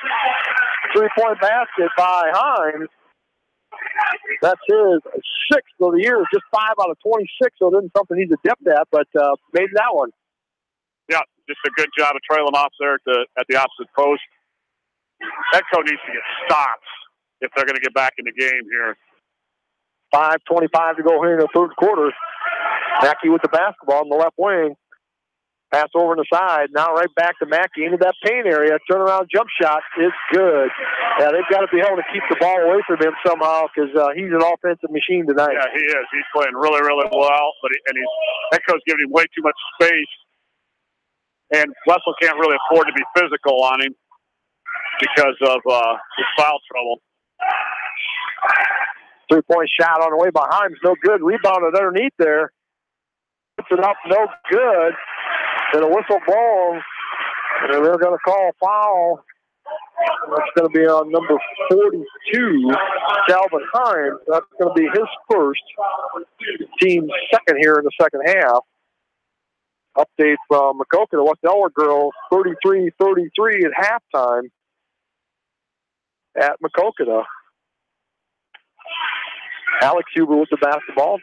Three-point basket by Himes. That's his 6th of the year, just 5 out of 26, so it isn't something he's adept at, but made that one. Yeah, just a good job of trailing off there at the opposite post. Edco needs to get stops if they're going to get back in the game here. 5:25 to go here in the third quarter. Mackey with the basketball on the left wing. Pass over on the side. Now right back to Mackey into that paint area. Turnaround jump shot is good. Yeah, they've got to be able to keep the ball away from him somehow because he's an offensive machine tonight. Yeah, he is. He's playing really, really well, Edco's giving him way too much space. And Wessel can't really afford to be physical on him because of his foul trouble. Three-point shot on the way by Himes. No good. Rebounded underneath there. Puts it up. No good. And a whistle blown. And they're going to call a foul. That's going to be on number 42, Calvin Himes. That's going to be his first. Team second here in the second half. Update from Maquoketa. The West Delaware girls, 33-33 at halftime at Maquoketa. Alex Huber with the basketball.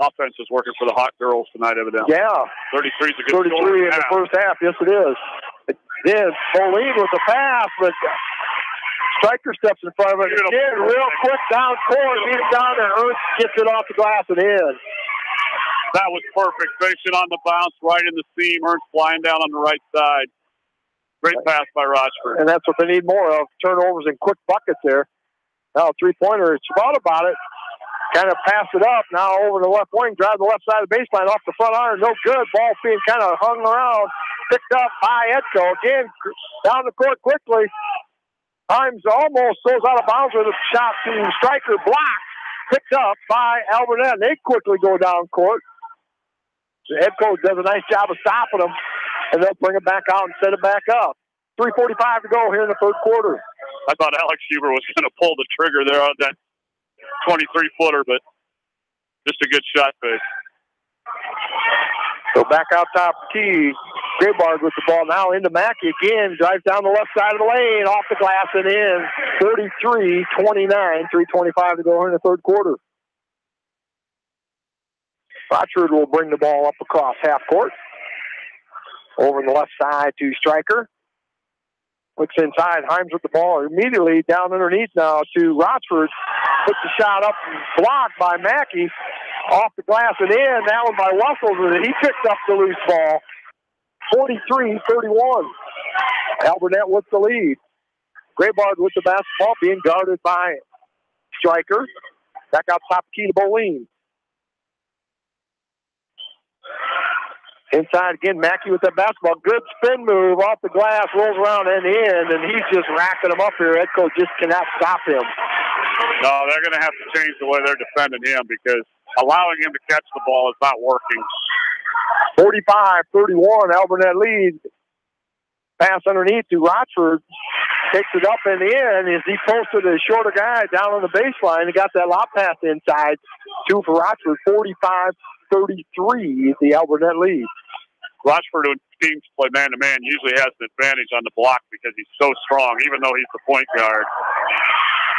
Offense is working for the Hot Girls tonight, evidently. Yeah. 33 is a good 33 in the first half. Yes, it is. Then Moline with the pass, but Stryker steps in front of it. Again, real quick down court. Beat it down there. Ernst gets it off the glass and in. That was perfect. Finishing on the bounce, right in the seam. Ernst flying down on the right side. Great pass by Rochford. And that's what they need more of. Turnovers and quick buckets there. Now, three-pointer. It's thought about it. Kind of pass it up. Now over the left wing. Drive the left side of the baseline off the front iron. No good. Ball being kind of hung around. Picked up by Edco. Again, down the court quickly. Himes almost goes out of bounds with a shot to Stryker. Blocked. Picked up by Alburnett. They quickly go down court. The head coach does a nice job of stopping them, and they'll bring it back out and set it back up. 3:45 to go here in the third quarter. I thought Alex Huber was going to pull the trigger there on that 23-footer, but just a good shot fake. So back out top key. Graybard with the ball now into Mackey again. Drives down the left side of the lane, off the glass and in. 33-29, 3:25 to go here in the third quarter. Rochford will bring the ball up across half court. Over on the left side to Stryker. Looks inside. Himes with the ball immediately down underneath now to Rochford. Puts the shot up and blocked by Mackey. Off the glass and in. That one by Wessels. He picked up the loose ball. 43-31. Alburnett with the lead. Graybard with the basketball being guarded by Stryker. Back out top key to Boline. Inside again, Mackey with that basketball. Good spin move off the glass, rolls around and in, and he's just racking them up here. Edco just cannot stop him. No, they're going to have to change the way they're defending him because allowing him to catch the ball is not working. 45-31, Alburnett lead. Pass underneath to Rochford. Takes it up and in as he posted a shorter guy down on the baseline. He got that lob pass inside. Two for Rochford, 45-33, the Alburnett lead. Rochford, when teams play man-to-man, usually has an advantage on the block because he's so strong, even though he's the point guard.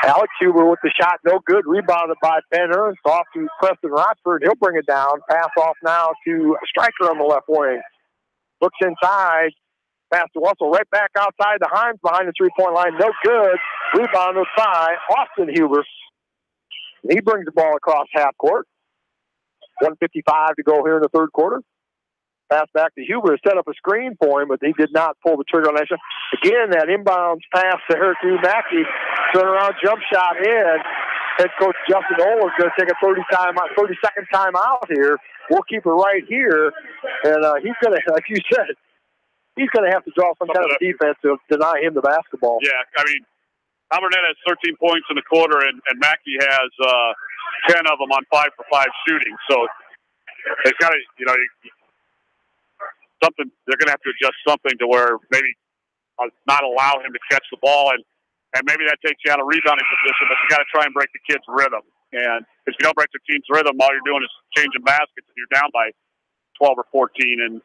Alex Huber with the shot, no good. Rebounded by Ben Ernst, off to Preston Rochford. He'll bring it down. Pass off now to Stryker on the left wing. Looks inside. Pass to Russell, right back outside the Himes behind the three-point line. No good. Rebounded by Austin Huber. He brings the ball across half court. 1:55 to go here in the third quarter. Pass back to Huber to set up a screen for him, but he did not pull the trigger on that shot. Again, that inbounds pass there to Mackey. Turnaround jump shot in. Head coach Justin Oler is going to take a 30-second time out here. We'll keep it right here. And he's going to, like you said, he's going to have to draw some kind of defense to deny him the basketball. Yeah, I mean, Alburnett has 13 points in the quarter, and Mackey has 10 of them on 5-for-5 shooting. So they've got to, something. They're going to have to adjust something to where maybe not allow him to catch the ball, and maybe that takes you out of rebounding position. But you got to try and break the kid's rhythm. And if you don't break the team's rhythm, all you're doing is changing baskets, and you're down by 12 or 14, and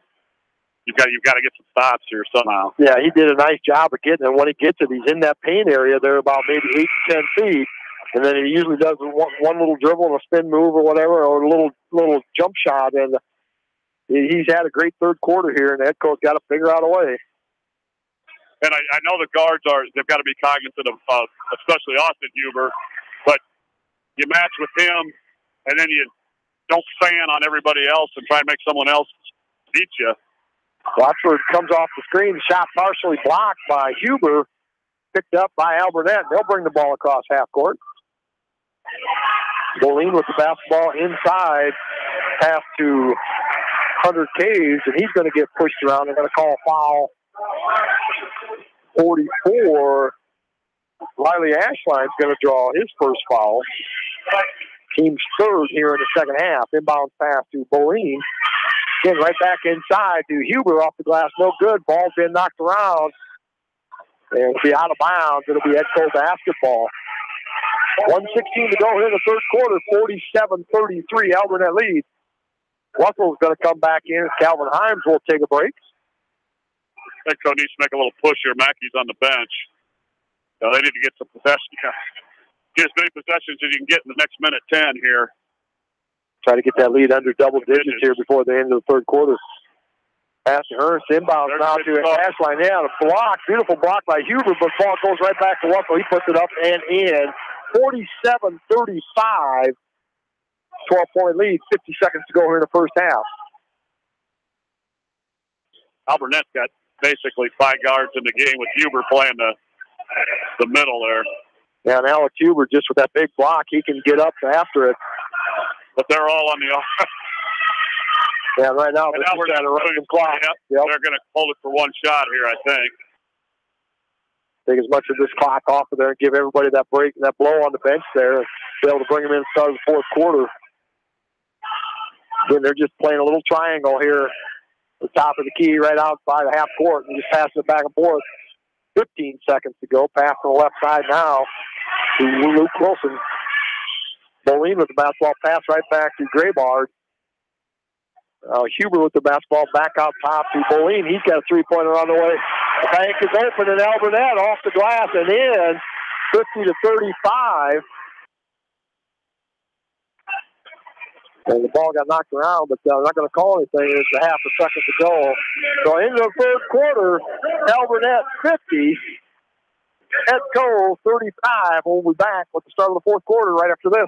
you've got to get some stops here somehow. Yeah, he did a nice job of getting it. When he gets it, he's in that paint area. They're about maybe 8 to 10 feet. And then he usually does one little dribble and a spin move or whatever, or a little jump shot. And he's had a great third quarter here, and Edco's got to figure out a way. And I know the guards they've got to be cognizant of especially Austin Huber, but you match with him, and then you don't fan on everybody else and try and make someone else beat you. Rochford comes off the screen, shot partially blocked by Huber, picked up by Alburnett. They'll bring the ball across half court. Boline with the basketball inside, pass to Hunter Caves, and he's going to get pushed around. They're going to call a foul. 44. Riley Ashline's going to draw his first foul. Team's third here in the second half. Inbounds pass to Boline. Again, right back inside to Huber off the glass. No good. Ball's been knocked around. And it'll be out of bounds. It'll be Edco basketball. 1:16 to go here in the third quarter. 47-33. Alburnett lead. Russell's going to come back in. Calvin Himes will take a break. Edco needs to make a little push here. Mackey's on the bench. They need to get some possession. get as many possessions as you can get in the next minute 10 here. Try to get that lead under double digits here before the end of the third quarter. Pass to Ernst, inbound now to the hash line. Yeah, the block, beautiful block by Huber, but ball goes right back to Wessel. He puts it up and in. 47-35, 12-point lead, 50 seconds to go here in the first half. Alburnett's got basically 5 guards in the game with Huber playing the middle there. Yeah, and Alex Huber, just with that big block, he can get up after it. But they're all on the yeah, right now they're just trying to run the clock. Yep. They're going to hold it for one shot here, I think. Take as much of this clock off of there and give everybody that break, that blow on the bench there, and be able to bring them in and start the fourth quarter. Then they're just playing a little triangle here at the top of the key right outside the half court and just passing it back and forth. 15 seconds to go. Pass on the left side now to Luke Wilson. Moline with the basketball, pass right back to Graybard. Huber with the basketball back out top to Moline. He's got a three-pointer on the way. The bank is open and Alburnett off the glass and in. 50-35. And the ball got knocked around, but they're not going to call anything. It's a half a second to go. So into the third quarter, Alburnett 50, Edco 35. We'll be back with the start of the fourth quarter right after this.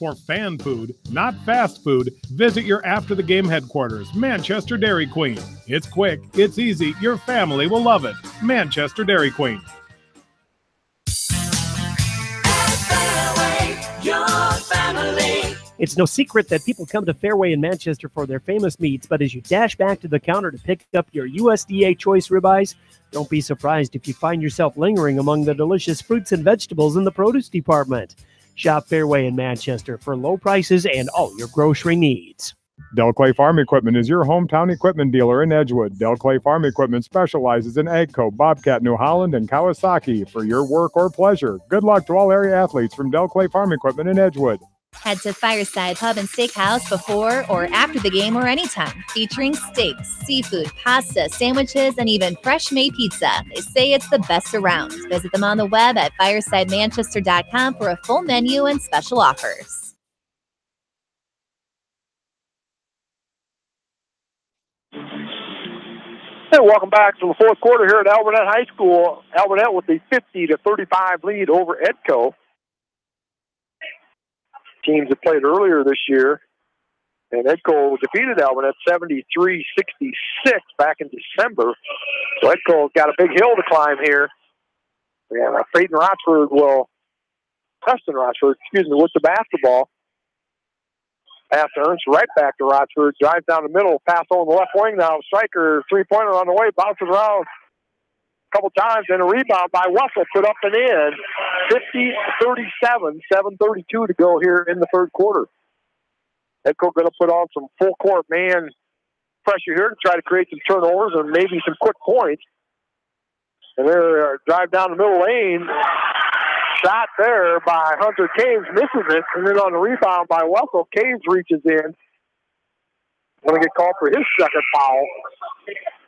For fan food, not fast food, visit your after-the-game headquarters, Manchester Dairy Queen. It's quick, it's easy, your family will love it. Manchester Dairy Queen. It's no secret that people come to Fairway in Manchester for their famous meats, but as you dash back to the counter to pick up your USDA choice ribeyes, don't be surprised if you find yourself lingering among the delicious fruits and vegetables in the produce department. Shop Fairway in Manchester for low prices and all your grocery needs. Del Clay Farm Equipment is your hometown equipment dealer in Edgewood. Del Clay Farm Equipment specializes in Agco, Bobcat, New Holland, and Kawasaki for your work or pleasure. Good luck to all area athletes from Del Clay Farm Equipment in Edgewood. Head to Fireside Pub and Steakhouse before or after the game or anytime, featuring steaks, seafood, pasta, sandwiches, and even fresh-made pizza. They say it's the best around. Visit them on the web at firesidemanchester.com for a full menu and special offers. Hey, welcome back to the fourth quarter here at Alburnett High School. Alburnett with a 50-35 lead over Edco. Teams that played earlier this year, and Edco defeated Alburnett 73-66 back in December. So Edco's got a big hill to climb here. And Preston Rochford, with the basketball. Pass to Ernst, right back to Rochford. Drives down the middle, pass over the left wing now. Striker, three-pointer on the way, bounces around a couple times, and a rebound by Wessel, put up and in. 50-37, 7:32 to go here in the third quarter. Edco going to put on some full-court man pressure here to try to create some turnovers and maybe some quick points. And they're drive down the middle lane. Shot there by Hunter Caves, misses it, and then on the rebound by Wessel, Caves reaches in. Going to get called for his second foul.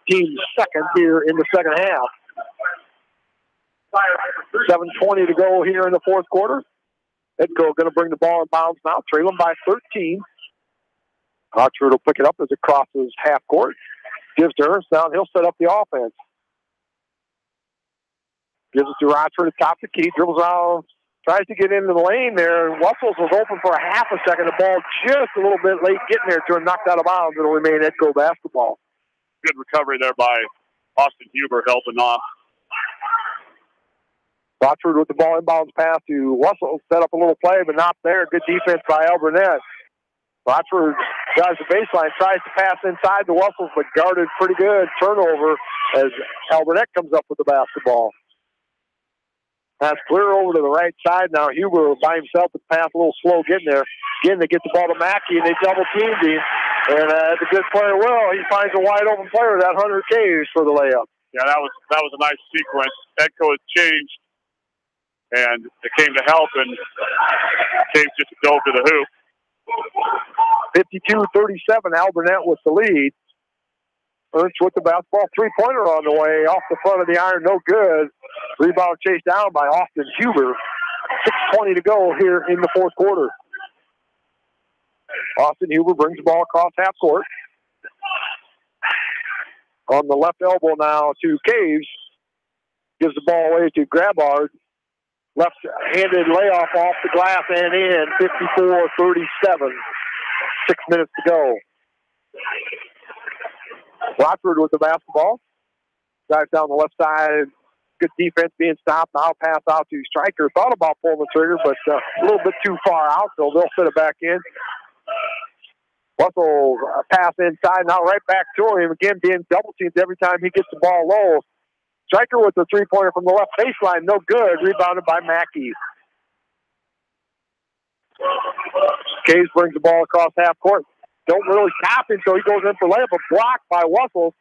Team's second here in the second half. 7:20 to go here in the fourth quarter. Edco going to bring the ball in bounds now, trailing by 13. Rochford will pick it up as it crosses half court. Gives to Ernst now, and he'll set up the offense. Gives it to Rochford at top of the key, dribbles out, tries to get into the lane there. Wessels was open for a half a second. The ball just a little bit late getting there to him, knocked out of bounds. It'll remain Edco basketball. Good recovery there by Austin Huber, helping off. Rochford with the ball inbounds pass to Wessel, set up a little play, but not there. Good defense by Alburnett. Rochford drives the baseline, tries to pass inside the Wessels, but guarded pretty good. Turnover as Alburnett comes up with the basketball. Pass clear over to the right side now. Huber by himself, but pass a little slow getting there. Again, they get the ball to Mackey, and they double teamed him. And as a good player will, he finds a wide open player, that Hunter Caves, for the layup. Yeah, that was a nice sequence. Edco has changed, and it came to help, and Caves just dove to the hoop. 52-37, Alburnett with the lead. Ernst with the basketball, three-pointer on the way, off the front of the iron, no good. Rebound chased down by Austin Huber. 6:20 to go here in the fourth quarter. Austin Huber brings the ball across half court. On the left elbow now to Caves. Gives the ball away to Grabard. Left-handed layoff off the glass and in. 54-37. 6 minutes to go. Rockford with the basketball. Drives down the left side. Good defense being stopped. Now pass out to Stryker. Thought about pulling the trigger, but a little bit too far out, so they'll fit it back in. Russell pass inside, now right back to him. Again, being double teamed every time he gets the ball low. Stryker with the three-pointer from the left baseline. No good. Rebounded by Mackey. Caves brings the ball across half court. Don't really stop him, so he goes in for layup. A block by Russell.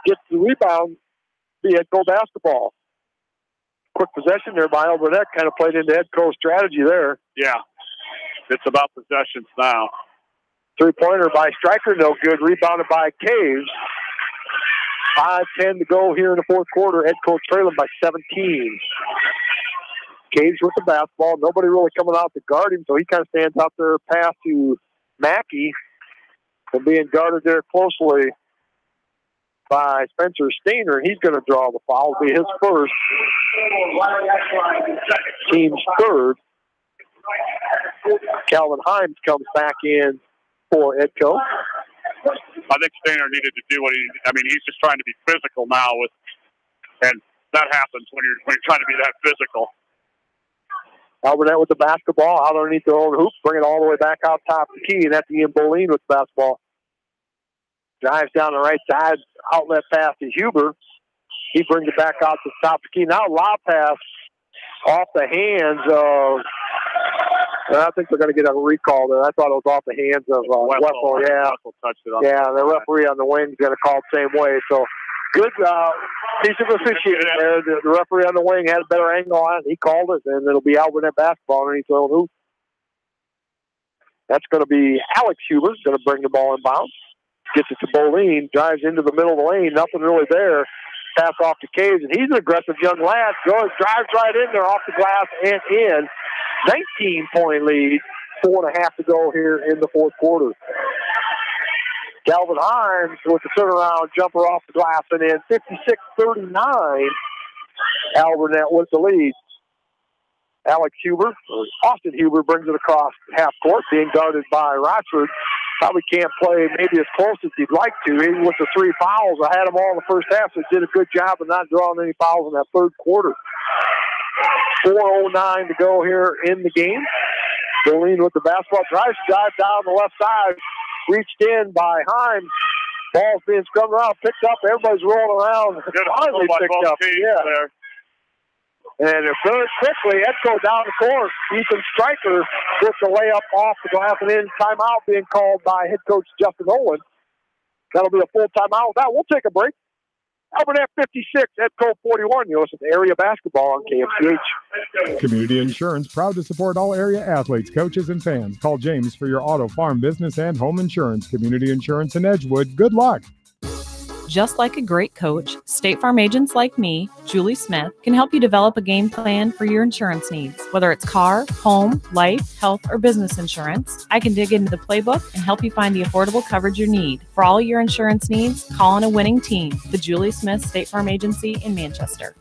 Gets the rebound. Be Edco basketball. Quick possession there by Alburnett. Kind of played into Edco's strategy there. Yeah. It's about possessions now. Three-pointer by Stryker, no good. Rebounded by Caves. 5:10 to go here in the fourth quarter. Edco trailing by 17. Caves with the basketball. Nobody really coming out to guard him, so he kind of stands out there, pass to Mackey. And being guarded there closely by Spencer Stainer. He's going to draw the foul. It'll be his first. Team's third. Calvin Himes comes back in for Edco. I think Stainer needed to do he's just trying to be physical now and that happens when you're trying to be that physical. Alburnett with the basketball out underneath their own hoop, bring it all the way back out top of the key, and that's Ian Bolin with the basketball. Drives down the right side, outlet pass to Huber. He brings it back out to the top of the key. Now lob pass off the hands of, I think they're going to get a recall there. I thought it was off the hands of Wessel. Yeah, Wessel touched it on the referee on the wing is going to call it the same way. So good piece of officiating there. The referee on the wing had a better angle on it. He called it, and it'll be Alburnett basketball underneath their own hoop. That's going to be Alex Huber going to bring the ball in bounds. Gets it to Bolin, drives into the middle of the lane, nothing really there. Pass off to Caves, and he's an aggressive young lad. Drives right in there off the glass and in. 19-point lead, 4.5 to go here in the fourth quarter. Calvin Himes with the turnaround jumper off the glass and in. 56-39, Alburnett with the lead. Alex Huber, or Austin Huber, brings it across half court, being guarded by Rochford. Probably can't play maybe as close as he'd like to. Even with the 3 fouls, I had them all in the first half, so did a good job of not drawing any fouls in that third quarter. 4:09 to go here in the game. Bolin with the basketball, drive down the left side, reached in by Himes. Ball's being scrubbed around, picked up. Everybody's rolling around. Finally picked up. Yeah. There. And very quickly, Edco down the court. Ethan Stryker with the layup off the glass and in. Timeout being called by head coach Justin Owen. That'll be a full timeout. With that, we'll take a break. Alburnett 56, Edco 41. You listen to area basketball on KFCH. Community Insurance, proud to support all area athletes, coaches, and fans. Call James for your auto, farm, business, and home insurance. Community Insurance in Edgewood. Good luck. Just like a great coach, State Farm agents like me, Julie Smith, can help you develop a game plan for your insurance needs. Whether it's car, home, life, health, or business insurance, I can dig into the playbook and help you find the affordable coverage you need. For all your insurance needs, call on a winning team. The Julie Smith State Farm Agency in Manchester.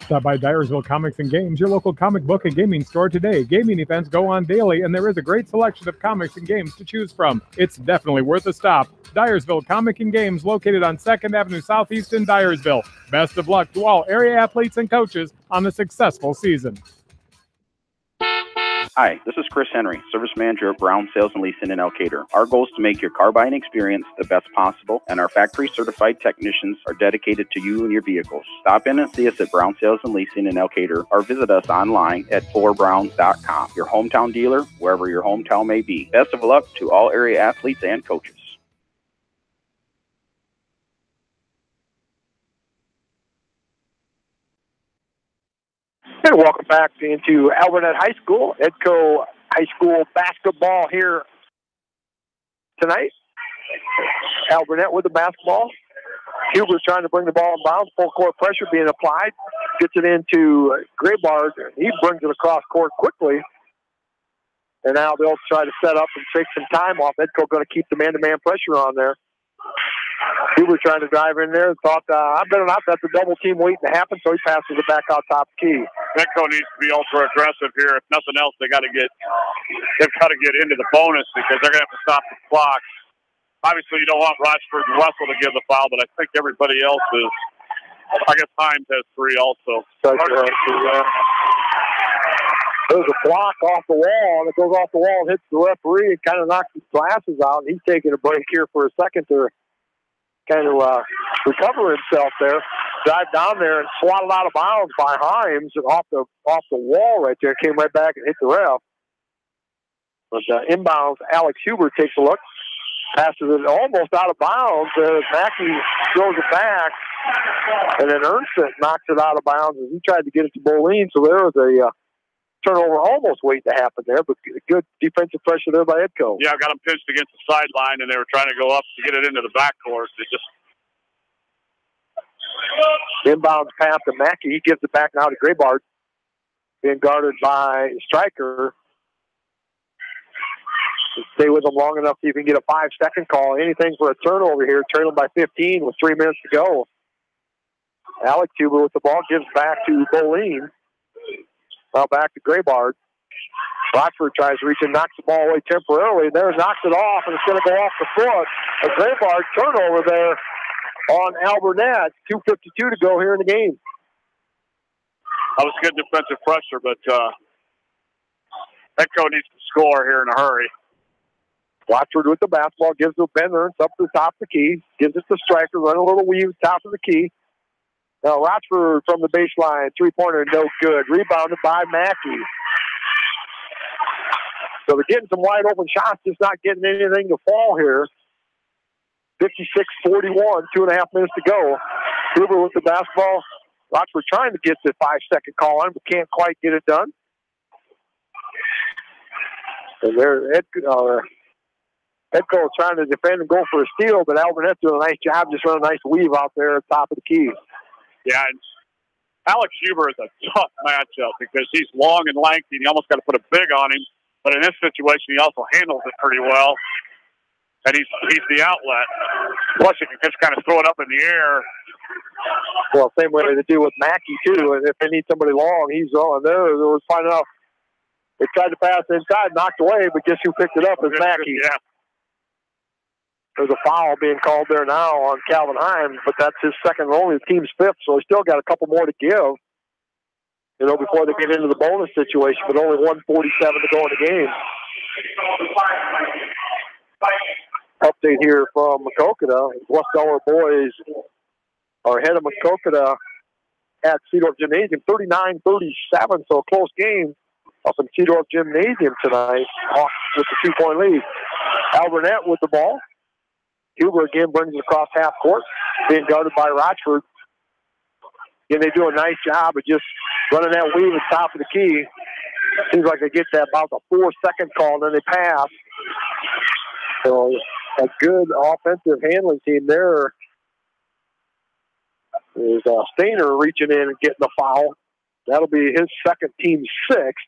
Stop by Dyersville Comics and Games, your local comic book and gaming store today. Gaming events go on daily, and there is a great selection of comics and games to choose from. It's definitely worth a stop. Dyersville Comic and Games, located on 2nd Avenue Southeast in Dyersville. Best of luck to all area athletes and coaches on a successful season. Hi, this is Chris Henry, Service Manager of Brown Sales and Leasing in Elkader. Our goal is to make your car buying experience the best possible, and our factory-certified technicians are dedicated to you and your vehicles. Stop in and see us at Brown Sales and Leasing in Elkader, or visit us online at forbrowns.com. Your hometown dealer, wherever your hometown may be. Best of luck to all area athletes and coaches. And welcome back into Alburnett High School. Edco High School basketball here tonight. Alburnett with the basketball. Huber's trying to bring the ball in bounds. Full court pressure being applied. Gets it into Graybard. He brings it across court quickly. And now they'll try to set up and take some time off. Edco going to keep the man-to-man pressure on there. Huber trying to drive in there. Thought, I better not. That's a double team waiting to happen, so he passes it back out top key. Edco needs to be ultra aggressive here. If nothing else, they've got to get into the bonus because they're going to have to stop the clock. Obviously, you don't want Rochford and Russell to give the foul, but I think everybody else is. I guess Himes has 3 also. There's a block off the wall, and it goes off the wall and hits the referee and kind of knocks his glasses out. And he's taking a break here for a second to kind of recover himself there. Dive down there and swatted out of bounds by Himes and off the wall right there. Came right back and hit the ref. But inbounds, Alex Huber takes a look. Passes it almost out of bounds. Mackey throws it back. And then Ernst knocks it out of bounds as he tried to get it to Boleen. So there was a turnover almost waiting to happen there, but good defensive pressure there by Edco. Yeah, I got them pinched against the sideline, and they were trying to go up to get it into the backcourt. It just inbounds pass to Mackey. He gives it back now to Graybard. Being guarded by Stryker. Stay with them long enough so you can get a 5-second call. Anything for a turnover here. Trailing by 15 with 3 minutes to go. Alex Huber with the ball gives back to Boleen. Now back to Graybard. Rochford tries to reach and knocks the ball away temporarily. There, knocks it off, and it's going to go off the foot. A Graybard turnover there on Alburnett. 2:52 to go here in the game. That was good defensive pressure, but Edco needs to score here in a hurry. Rochford with the basketball, gives to Ben Ernst up to the top of the key. Gives it to Stryker, run a little weave, top of the key. Now Rochford from the baseline, three-pointer, no good. Rebounded by Mackey. So they're getting some wide open shots, just not getting anything to fall here. 56-41, 2.5 minutes to go. Huber with the basketball. Rochford trying to get the 5-second call on, but can't quite get it done. And there, Edco trying to defend and go for a steal, but Alburnett doing a nice job, just running a nice weave out there at the top of the key. Yeah, and Alex Huber is a tough matchup because he's long and lanky, and you almost got to put a big on him. But in this situation, he also handles it pretty well, and he's the outlet. Plus, you can just kind of throw it up in the air. Well, same way they do with Mackey, too. And if they need somebody long, he's on there. They were finding out. They tried to pass inside, knocked away, but guess who picked it up? It's Mackey. Yeah. There's a foul being called there now on Calvin Himes, but that's his second and only, the team's fifth, so he's still got a couple more to give, before they get into the bonus situation, but only 1:47 to go in the game. Update here from Maquoketa. West Delaware boys are ahead of Maquoketa at Cedar Gymnasium, 39-37, so a close game up in Cedar Gymnasium tonight, off with the 2-point lead. Alburnett with the ball. Huber again brings it across half court, being guarded by Rochford. Again, they do a nice job of just running that weave at the top of the key. Seems like they get that about the 4-second call, and then they pass. So a good offensive handling team there. There's Stainer reaching in and getting the foul. That'll be his second, team sixth.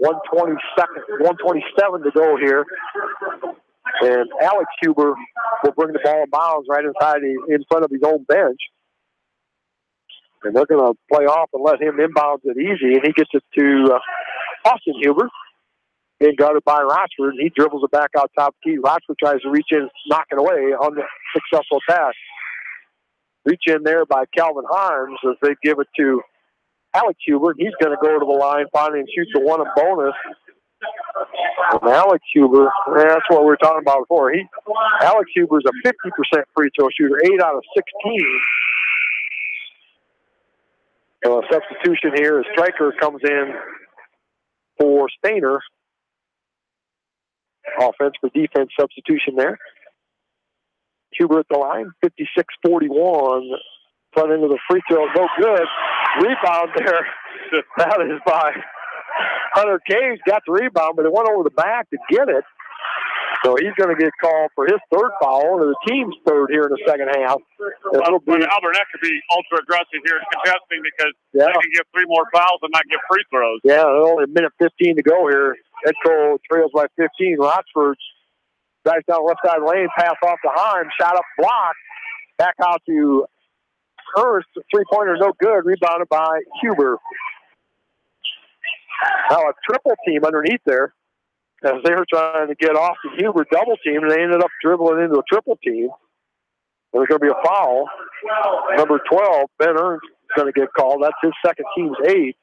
1:27 to go here. And Alex Huber will bring the ball in bounds right in front of his own bench. And they're going to play off and let him inbound it easy. And he gets it to Austin Huber, being guarded by Rochford. He dribbles it back out top key. Rochford tries to reach in, knock it away on the successful pass. Reach in there by Calvin Himes as they give it to Alex Huber. He's going to go to the line, finally, and shoot the one in bonus. And Alex Huber, that's what we were talking about before. Alex Huber's a 50% free throw shooter, 8 out of 16. So a substitution here as Stryker comes in for Stainer. Offense for defense substitution there. Huber at the line, 56-41. Front end of the free throw, no good. Rebound there. That is by Hunter Caves. Got the rebound, but it went over the back to get it. So he's going to get called for his third foul, or the team's third here in the second half. Alburnett could be ultra aggressive here contesting because they can get 3 more fouls and not get free throws. Yeah, only a minute 15 to go here. Edco trails by 15. Rochford drives down left side lane, pass off to Heim, shot up, blocked, back out to Ernst. 3-pointer, no good. Rebounded by Huber. Now a triple team underneath there, as they were trying to get off the Huber double team, and they ended up dribbling into a triple team. There's going to be a foul. Number 12, Ben Ernst, is going to get called. That's his second team's 8th.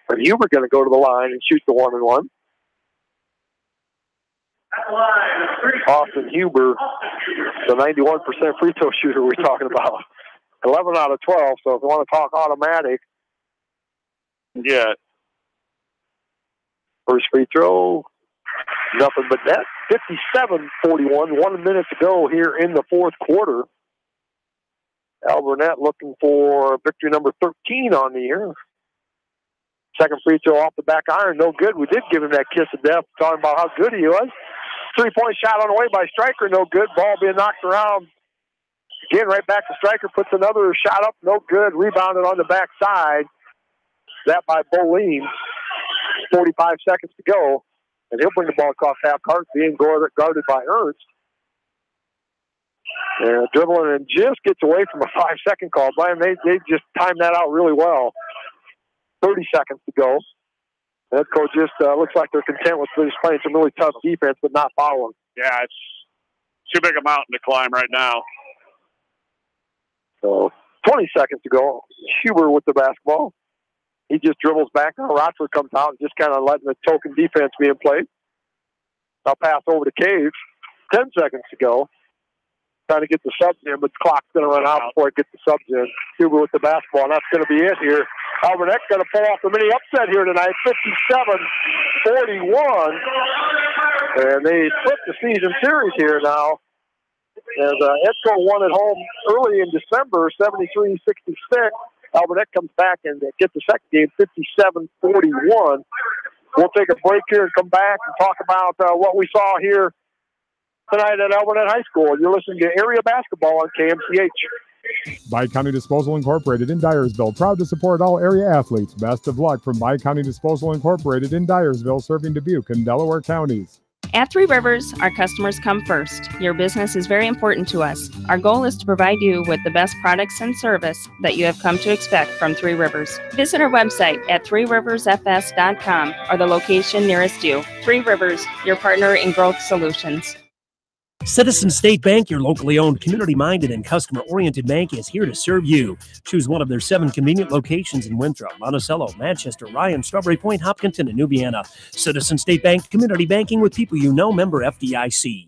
And Huber going to go to the line and shoot the 1-and-1. Austin Huber, the 91% free throw shooter we're talking about. 11 out of 12, so if you want to talk automatic. Yeah. First free throw, nothing but net. 57-41, 1 minute to go here in the fourth quarter. Alburnett looking for victory number 13 on the year. Second free throw off the back iron, no good. We did give him that kiss of death, talking about how good he was. 3-point shot on the way by Stryker, no good. Ball being knocked around. Again, right back to Stryker, puts another shot up, no good. Rebounded on the backside. That by Boline. 45 seconds to go. And he'll bring the ball across half court, being guarded by Ernst. And dribbling and just gets away from a 5-second call. Brian, they just timed that out really well. 30 seconds to go. Edco just looks like they're content with just playing some really tough defense, but not fouling. Yeah, it's too big a mountain to climb right now. So 20 seconds to go. Huber with the basketball. He just dribbles back. Now Rochford comes out and just kind of letting the token defense being played. I'll pass over to Cave. 10 seconds to go. Trying to get the subs in, but the clock's going to run out before it gets the subs in. Huber with the basketball, and that's going to be it here. Alburnett's going to pull off the mini upset here tonight, 57-41. And they flip the season series here now. And Edco won at home early in December, 73-66. Alburnett comes back and gets the second game, 57-41. We'll take a break here and come back and talk about what we saw here tonight at Alburnett High School. You're listening to Area Basketball on KMCH. Bi-County Disposal Incorporated in Dyersville, proud to support all area athletes. Best of luck from Bi-County Disposal Incorporated in Dyersville, serving Dubuque and Delaware counties. At Three Rivers, our customers come first. Your business is very important to us. Our goal is to provide you with the best products and service that you have come to expect from Three Rivers. Visit our website at threeriversfs.com or the location nearest you. Three Rivers, your partner in growth solutions. Citizen State Bank, your locally owned, community-minded, and customer-oriented bank, is here to serve you. Choose one of their 7 convenient locations in Winthrop, Monticello, Manchester, Ryan, Strawberry Point, Hopkinton, and New Vienna. Citizen State Bank, community banking with people you know, member FDIC.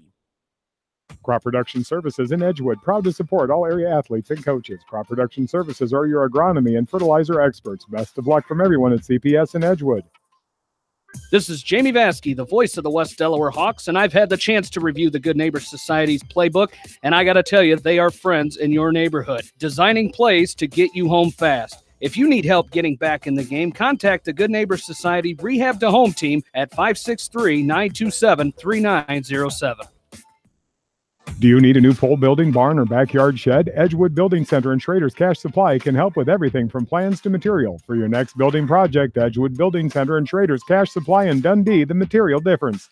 Crop Production Services in Edgewood, proud to support all area athletes and coaches. Crop Production Services are your agronomy and fertilizer experts. Best of luck from everyone at CPS in Edgewood. This is Jamie Vaskey, the voice of the West Delaware Hawks, and I've had the chance to review the Good Neighbor Society's playbook, and I got to tell you, they are friends in your neighborhood, designing plays to get you home fast. If you need help getting back in the game, contact the Good Neighbor Society Rehab to Home team at 563-927-3907. Do you need a new pole building, barn, or backyard shed? Edgewood Building Center and Schrader's Cash Supply can help with everything from plans to material. For your next building project, Edgewood Building Center and Schrader's Cash Supply in Dundee, the material difference.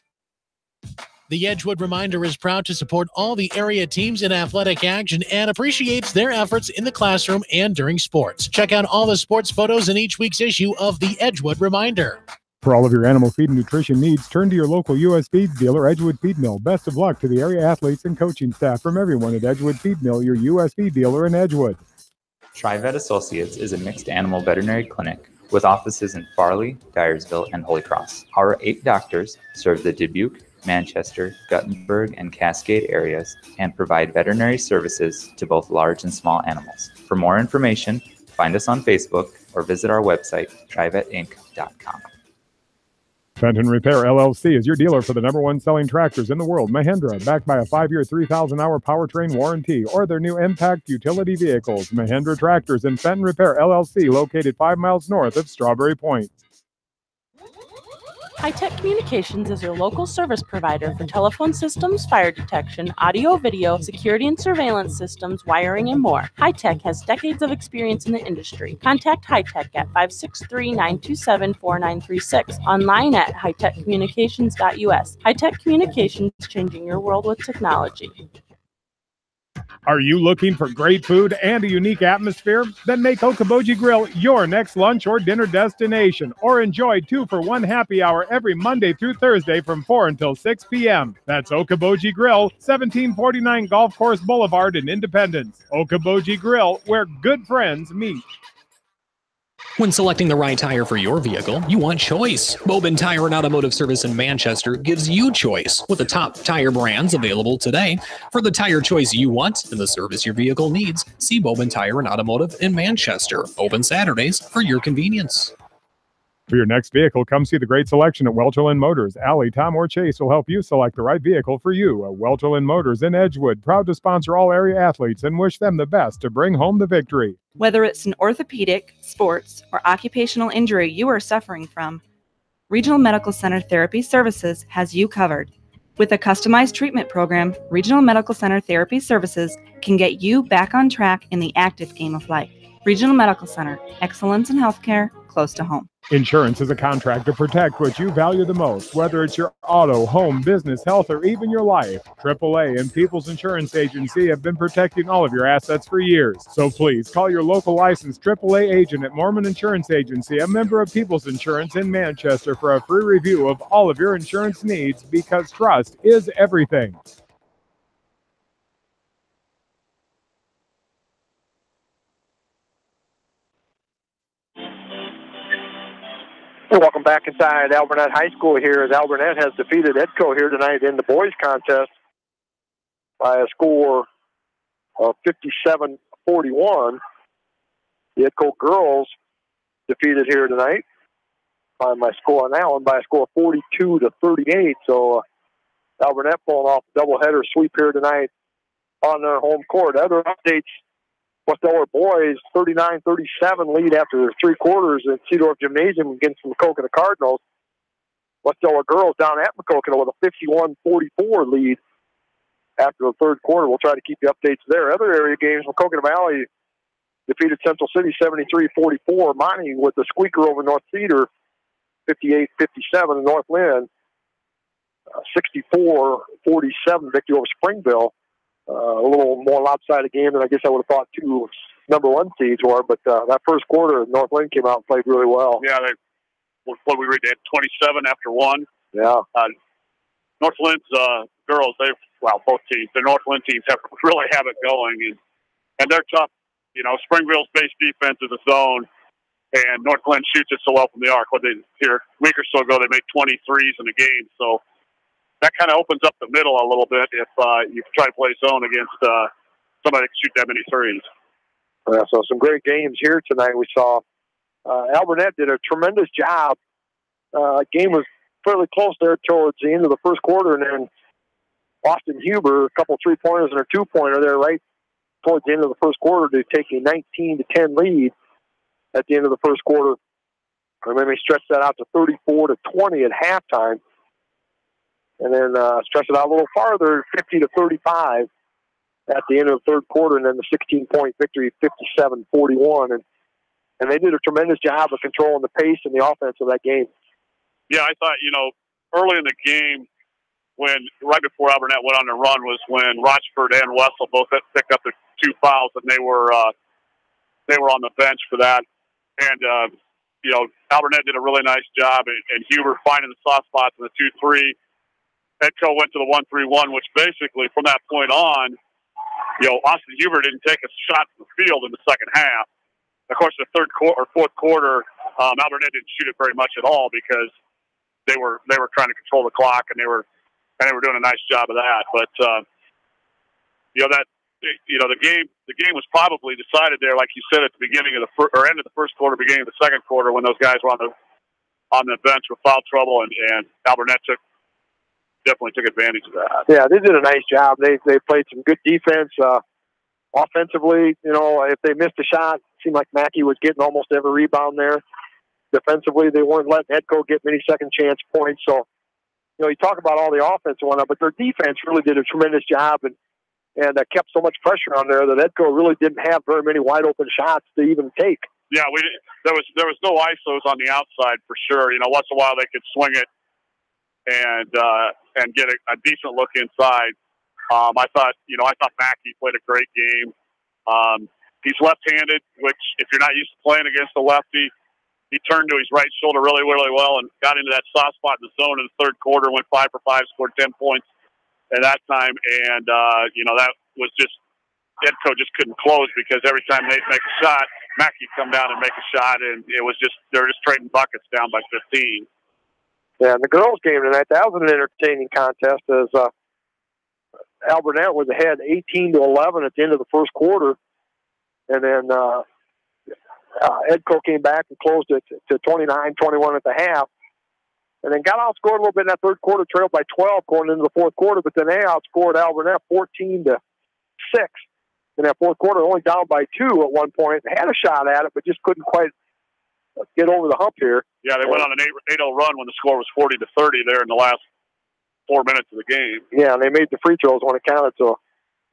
The Edgewood Reminder is proud to support all the area teams in athletic action and appreciates their efforts in the classroom and during sports. Check out all the sports photos in each week's issue of the Edgewood Reminder. For all of your animal feed and nutrition needs, turn to your local U.S. Feeds dealer, Edgewood Feed Mill. Best of luck to the area athletes and coaching staff from everyone at Edgewood Feed Mill, your U.S. Feed dealer in Edgewood. TriVet Associates is a mixed animal veterinary clinic with offices in Farley, Dyersville, and Holy Cross. Our 8 doctors serve the Dubuque, Manchester, Guttenberg, and Cascade areas and provide veterinary services to both large and small animals. For more information, find us on Facebook or visit our website, trivetinc.com. Fenton Repair LLC is your dealer for the #1 selling tractors in the world, Mahindra, backed by a 5-year, 3,000-hour powertrain warranty, or their new impact utility vehicles. Mahindra Tractors and Fenton Repair LLC, located 5 miles north of Strawberry Point. High-Tech Communications is your local service provider for telephone systems, fire detection, audio, video, security and surveillance systems, wiring, and more. High-Tech has decades of experience in the industry. Contact High-Tech at 563-927-4936. Online at hightechcommunications.us. High-Tech Communications, changing your world with technology. Are you looking for great food and a unique atmosphere? Then make Okoboji Grill your next lunch or dinner destination, or enjoy 2-for-1 happy hour every Monday through Thursday from 4 until 6 p.m. That's Okoboji Grill, 1749 Golf Course Boulevard in Independence. Okoboji Grill, where good friends meet. When selecting the right tire for your vehicle, you want choice. Bobin Tire and Automotive Service in Manchester gives you choice with the top tire brands available today. For the tire choice you want and the service your vehicle needs, see Bobin Tire and Automotive in Manchester. Open Saturdays for your convenience. For your next vehicle, come see the great selection at Welchland Motors. Allie, Tom, or Chase will help you select the right vehicle for you. At Welchland Motors in Edgewood, proud to sponsor all area athletes and wish them the best to bring home the victory. Whether it's an orthopedic, sports, or occupational injury you are suffering from, Regional Medical Center Therapy Services has you covered. With a customized treatment program, Regional Medical Center Therapy Services can get you back on track in the active game of life. Regional Medical Center, excellence in healthcare close to home. Insurance is a contract to protect what you value the most, whether it's your auto, home, business, health, or even your life. AAA and People's Insurance Agency have been protecting all of your assets for years. So please call your local licensed AAA agent at Mormon Insurance Agency, a member of People's Insurance in Manchester, for a free review of all of your insurance needs, because trust is everything. Welcome back inside Alburnett High School here, as Alburnett has defeated Edco here tonight in the boys contest by a score of 57-41. The Edco girls defeated here tonight by my score on that one by a score of 42-38. So Alburnett pulling off a doubleheader sweep here tonight on their home court. Other updates: Westover boys 39-37 lead after 3 quarters at Seedorf Gymnasium against the Maquoketa Cardinals. Westover girls down at Maquoketa with a 51-44 lead after the 3rd quarter. We'll try to keep you updates there. Other area games: Maquoketa Valley defeated Central City 73-44. Monty with the squeaker over North Cedar 58-57. And North Lynn 64-47 victory over Springville. A little more lopsided game than I guess I would have thought 2 number 1 seeds were, but that first quarter, North Lynn came out and played really well. Yeah, what we read, they had 27 after 1. Yeah. North Lynn's girls, both teams, the North Lynn teams really have it going, and they're tough. You know, Springville's base defense is a zone, and North Lynn shoots it so well from the arc. A week or so ago, they made 23s in a game, so that kind of opens up the middle a little bit if you try to play zone against somebody that can shoot that many threes. So some great games here tonight. We saw Alburnett did a tremendous job. Game was fairly close there towards the end of the first quarter, and then Austin Huber, a couple 3-pointers and a 2-pointer there right towards the end of the first quarter to take a 19-10 lead at the end of the first quarter. And then they stretched that out to 34-20 at halftime. And then stretch it out a little farther, 50-35 at the end of the 3rd quarter, and then the 16-point victory, 57-41. And they did a tremendous job of controlling the pace and the offense of that game. Yeah, I thought, early in the game, right before Alburnett went on the run, was when Rochford and Wessel both picked up their 2 fouls, and they were on the bench for that. And Alburnett did a really nice job, and Huber finding the soft spots in the 2-3. Edco went to the 1-3-1, which basically from that point on, Austin Huber didn't take a shot from the field in the second half. Of course, the 4th quarter, Alburnett didn't shoot it very much at all because they were trying to control the clock, and they were doing a nice job of that. But the game was probably decided there, like you said, at the beginning of the end of the first quarter, beginning of the second quarter, when those guys were on the bench with foul trouble, and Alburnett definitely took advantage of that. Yeah, they did a nice job. They played some good defense. Offensively, if they missed a shot, it seemed like Mackey was getting almost every rebound there. Defensively, they weren't letting Edco get many second chance points. So, you talk about all the offense and whatnot, but their defense really did a tremendous job and kept so much pressure on there that Edco really didn't have very many wide open shots to even take. Yeah, there was no ISOs on the outside for sure. Once in a while they could swing it and get a decent look inside. I thought Mackey played a great game. He's left-handed, which if you're not used to playing against a lefty, he turned to his right shoulder really, really well and got into that soft spot in the zone in the third quarter, went 5 for 5, scored 10 points at that time. And, that was just, Edco just couldn't close because every time they'd make a shot, Mackey'd come down and make a shot, and it was just, they were just trading buckets down by 15. Yeah, and the girls' game tonight, that was an entertaining contest as Alburnett was ahead 18-11 at the end of the first quarter. And then Edco came back and closed it to 29-21 at the half. And then got outscored a little bit in that third quarter, trailed by 12 going into the fourth quarter, but then they outscored Alburnett 14-6 in that fourth quarter, only down by 2 at one point. They had a shot at it, but just couldn't quite get over the hump here. Yeah, they went on an 8-0 run when the score was 40-30 there in the last 4 minutes of the game. Yeah, and they made the free throws when it counted. So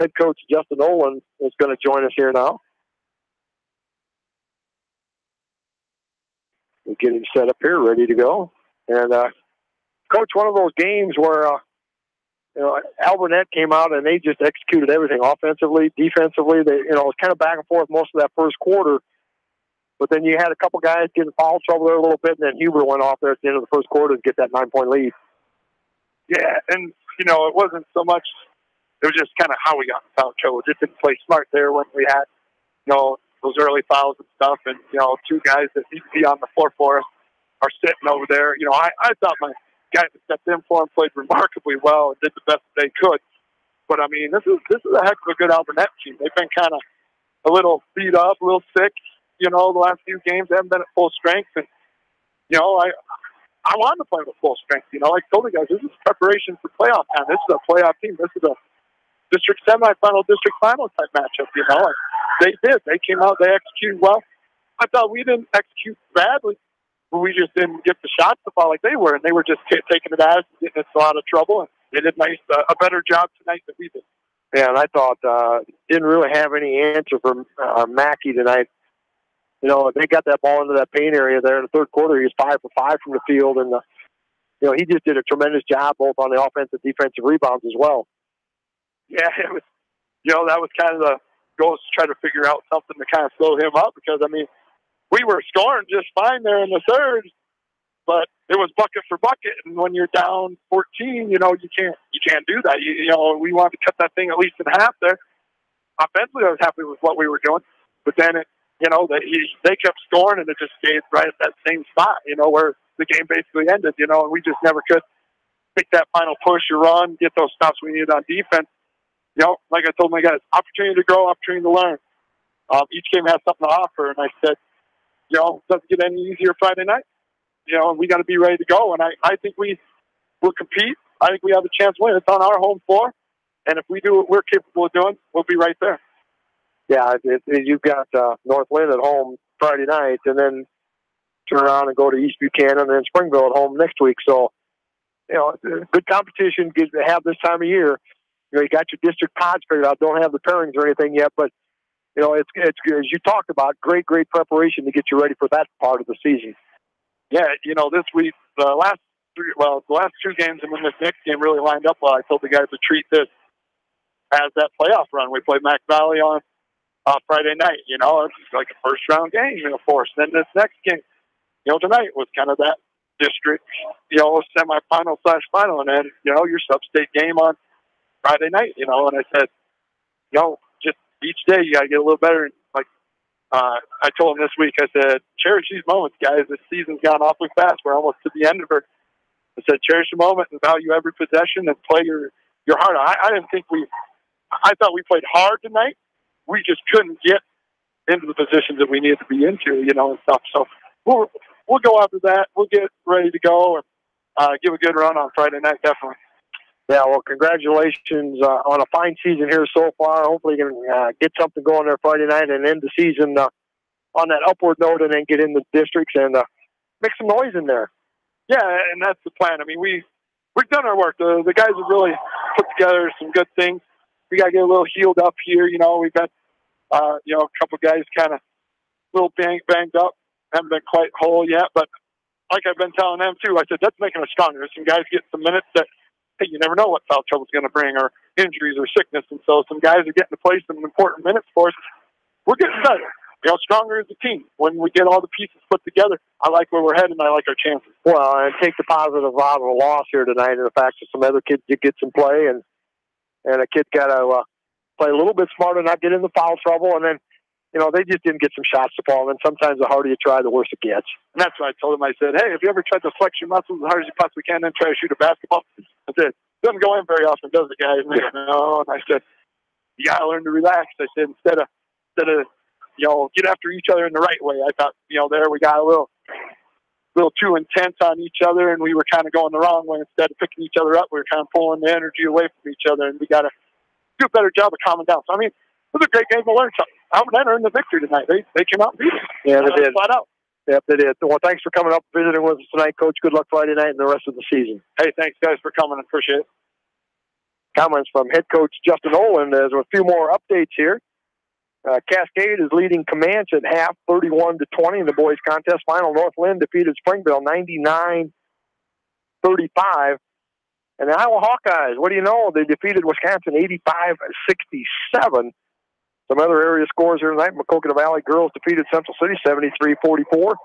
head coach Justin Olin is going to join us here now. We'll get him set up here, ready to go. And coach, one of those games where Alburnett came out and they just executed everything offensively, defensively. They, it was kind of back and forth most of that first quarter. But then you had a couple guys get in foul trouble there a little bit, and then Huber went off there at the end of the first quarter to get that 9-point lead. Yeah, and, it wasn't so much, it was just kind of how we got in foul trouble. Just didn't play smart there when we had, those early fouls and stuff. And, 2 guys that need to be on the floor for us are sitting over there. I thought my guys that stepped in for him played remarkably well and did the best they could. But, I mean, this is a heck of a good Alburnett team. They've been kind of a little beat up, a little sick. The last few games they haven't been at full strength. And, I wanted to play with full strength. I told the guys, this is preparation for playoff time. This is a playoff team. This is a district semifinal, district final type matchup, They did. They came out, they executed well. I thought we didn't execute badly, but we just didn't get the shots to fall like they were, and they were just taking it as and getting us a lot of trouble. And they did a better job tonight than we did. Yeah, and I thought didn't really have any answer for Mackey tonight. They got that ball into that paint area there in the third quarter. He was 5 for 5 from the field, and he just did a tremendous job both on the offensive and defensive rebounds as well. Yeah, it was. That was kind of the goal, to try to figure out something to kind of slow him up because we were scoring just fine there in the third, but it was bucket for bucket, and when you're down 14, you can't do that. We wanted to cut that thing at least in half there. Offensively, I was happy with what we were doing, but then they kept scoring, and it just stayed right at that same spot, where the game basically ended, and we just never could make that final push or run, get those stops we needed on defense. Like I told my guys, opportunity to grow, opportunity to learn. Each game has something to offer, and I said, it doesn't get any easier Friday night. And we got to be ready to go, and I think we will compete. I think we have a chance to win. It's on our home floor, and if we do what we're capable of doing, we'll be right there. Yeah, you've got North Lynn at home Friday night, and then turn around and go to East Buchanan and then Springville at home next week. So, good competition to have this time of year. You got your district pods figured out. Don't have the pairings or anything yet, but it's as you talked about, great preparation to get you ready for that part of the season. Yeah, this week the last 2 games and then this next game really lined up well. I told the guys to treat this as that playoff run. We played Mac Valley on Friday night. It's like a first round game for us. Then this next game, tonight was kind of that district, semifinal / final, and then your sub-state game on Friday night, and I said, just each day you got to get a little better. Like I told him this week, I said, cherish these moments, guys. This season's gone awfully fast. We're almost to the end of it. I said, cherish the moment and value every possession and play your heart out. I didn't think I thought we played hard tonight. We just couldn't get into the positions that we needed to be into, and stuff. So we'll go after that. We'll get ready to go and give a good run on Friday night, definitely. Yeah, well, congratulations on a fine season here so far. Hopefully you can get something going there Friday night and end the season on that upward note and then get in the districts. And make some noise in there. Yeah, and that's the plan. I mean, we've done our work. The guys have really put together some good things. We got to get a little healed up here. You know, we've got, a couple guys kind of a little banged up. Haven't been quite whole yet, but like I've been telling them too, I said, that's making us stronger. Some guys get some minutes that, hey, you never know what foul trouble's going to bring, or injuries or sickness. And so some guys are getting to play some important minutes for us. We're getting better. Stronger as a team. When we get all the pieces put together, I like where we're heading. I like our chances. Well, and take the positive out of the loss here tonight, and the fact that some other kids did get some play, and a kid got to play a little bit smarter, not get into foul trouble, and then, they just didn't get some shots to fall. And then sometimes the harder you try, the worse it gets. And that's what I told him. I said, hey, have you ever tried to flex your muscles as hard as you possibly can, then try to shoot a basketball? I said, it doesn't go in very often, does it, guys? And they go, no. And I said, you got to learn to relax. I said, instead of get after each other in the right way. I thought, there we got a little too intense on each other, and we were kind of going the wrong way. Instead of picking each other up, we were kind of pulling the energy away from each other, and we got to do a better job of calming down. So, I mean, it was a great game to learn something. Alburnett earned the victory tonight. They came out and beat us. Yeah, they did. Flat out. Yep, they did. Well, thanks for coming up and visiting with us tonight, Coach. Good luck Friday night and the rest of the season. Hey, thanks, guys, for coming. I appreciate it. Comments from head coach Justin Olin. There's a few more updates here. Cascade is leading Comanche at half, 31-20 in the boys contest final. North Lynn defeated Springville 99-35. And the Iowa Hawkeyes, what do you know? They defeated Wisconsin 85-67. Some other area scores here tonight. Maquoketa Valley girls defeated Central City 73-44.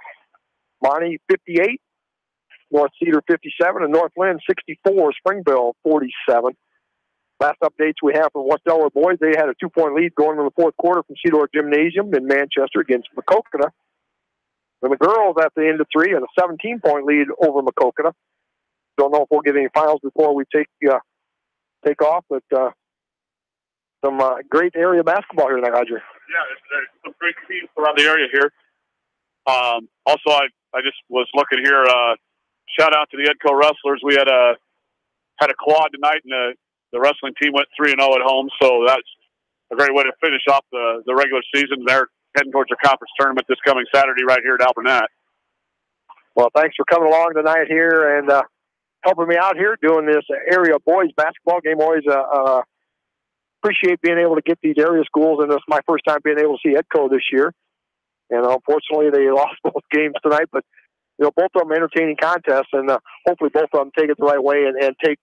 Monty 58, North Cedar 57, and North Lynn 64, Springville 47. Last updates we have from West Delaware boys, they had a 2-point lead going into the fourth quarter from Cedar Gymnasium in Manchester against Maquoketa. And the girls at the end of three had a 17-point lead over Maquoketa. Don't know if we'll get any finals before we take off, but some great area basketball here tonight, Roger. Yeah, there's some great teams around the area here. Also, I just was looking here. Shout out to the Edco wrestlers. We had a quad tonight, and the wrestling team went 3-0 at home, so that's a great way to finish off the regular season. They're heading towards their conference tournament this coming Saturday right here at Alburnett. Well, thanks for coming along tonight here and helping me out here doing this area boys basketball game. Always appreciate being able to get these area schools, and it's my first time being able to see Edco this year. And unfortunately, they lost both games tonight, but both of them entertaining contests, and hopefully both of them take it the right way and take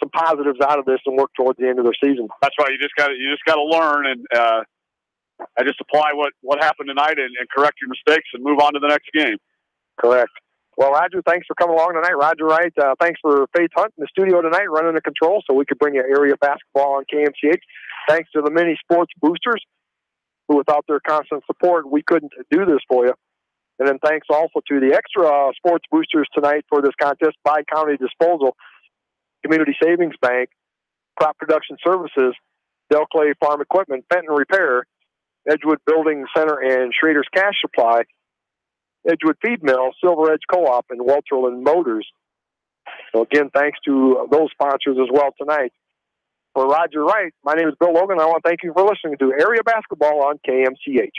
some positives out of this and work towards the end of their season. That's right. You just got to learn and I just apply what happened tonight and correct your mistakes and move on to the next game. Correct. Well, Roger, thanks for coming along tonight. Roger Wright, thanks for Faith Hunt in the studio tonight, running the control so we could bring you area basketball on KMCH. Thanks to the many sports boosters who, without their constant support, we couldn't do this for you. And then thanks also to the extra sports boosters tonight for this contest: Bi-County Disposal, Community Savings Bank, Crop Production Services, Del Clay Farm Equipment, Fenton Repair, Edgewood Building Center, and Schrader's Cash Supply, Edgewood Feed Mill, Silver Edge Co-op, and Welterland Motors. So again, thanks to those sponsors as well tonight. For Roger Wright, my name is Bill Logan. I want to thank you for listening to Area Basketball on KMCH.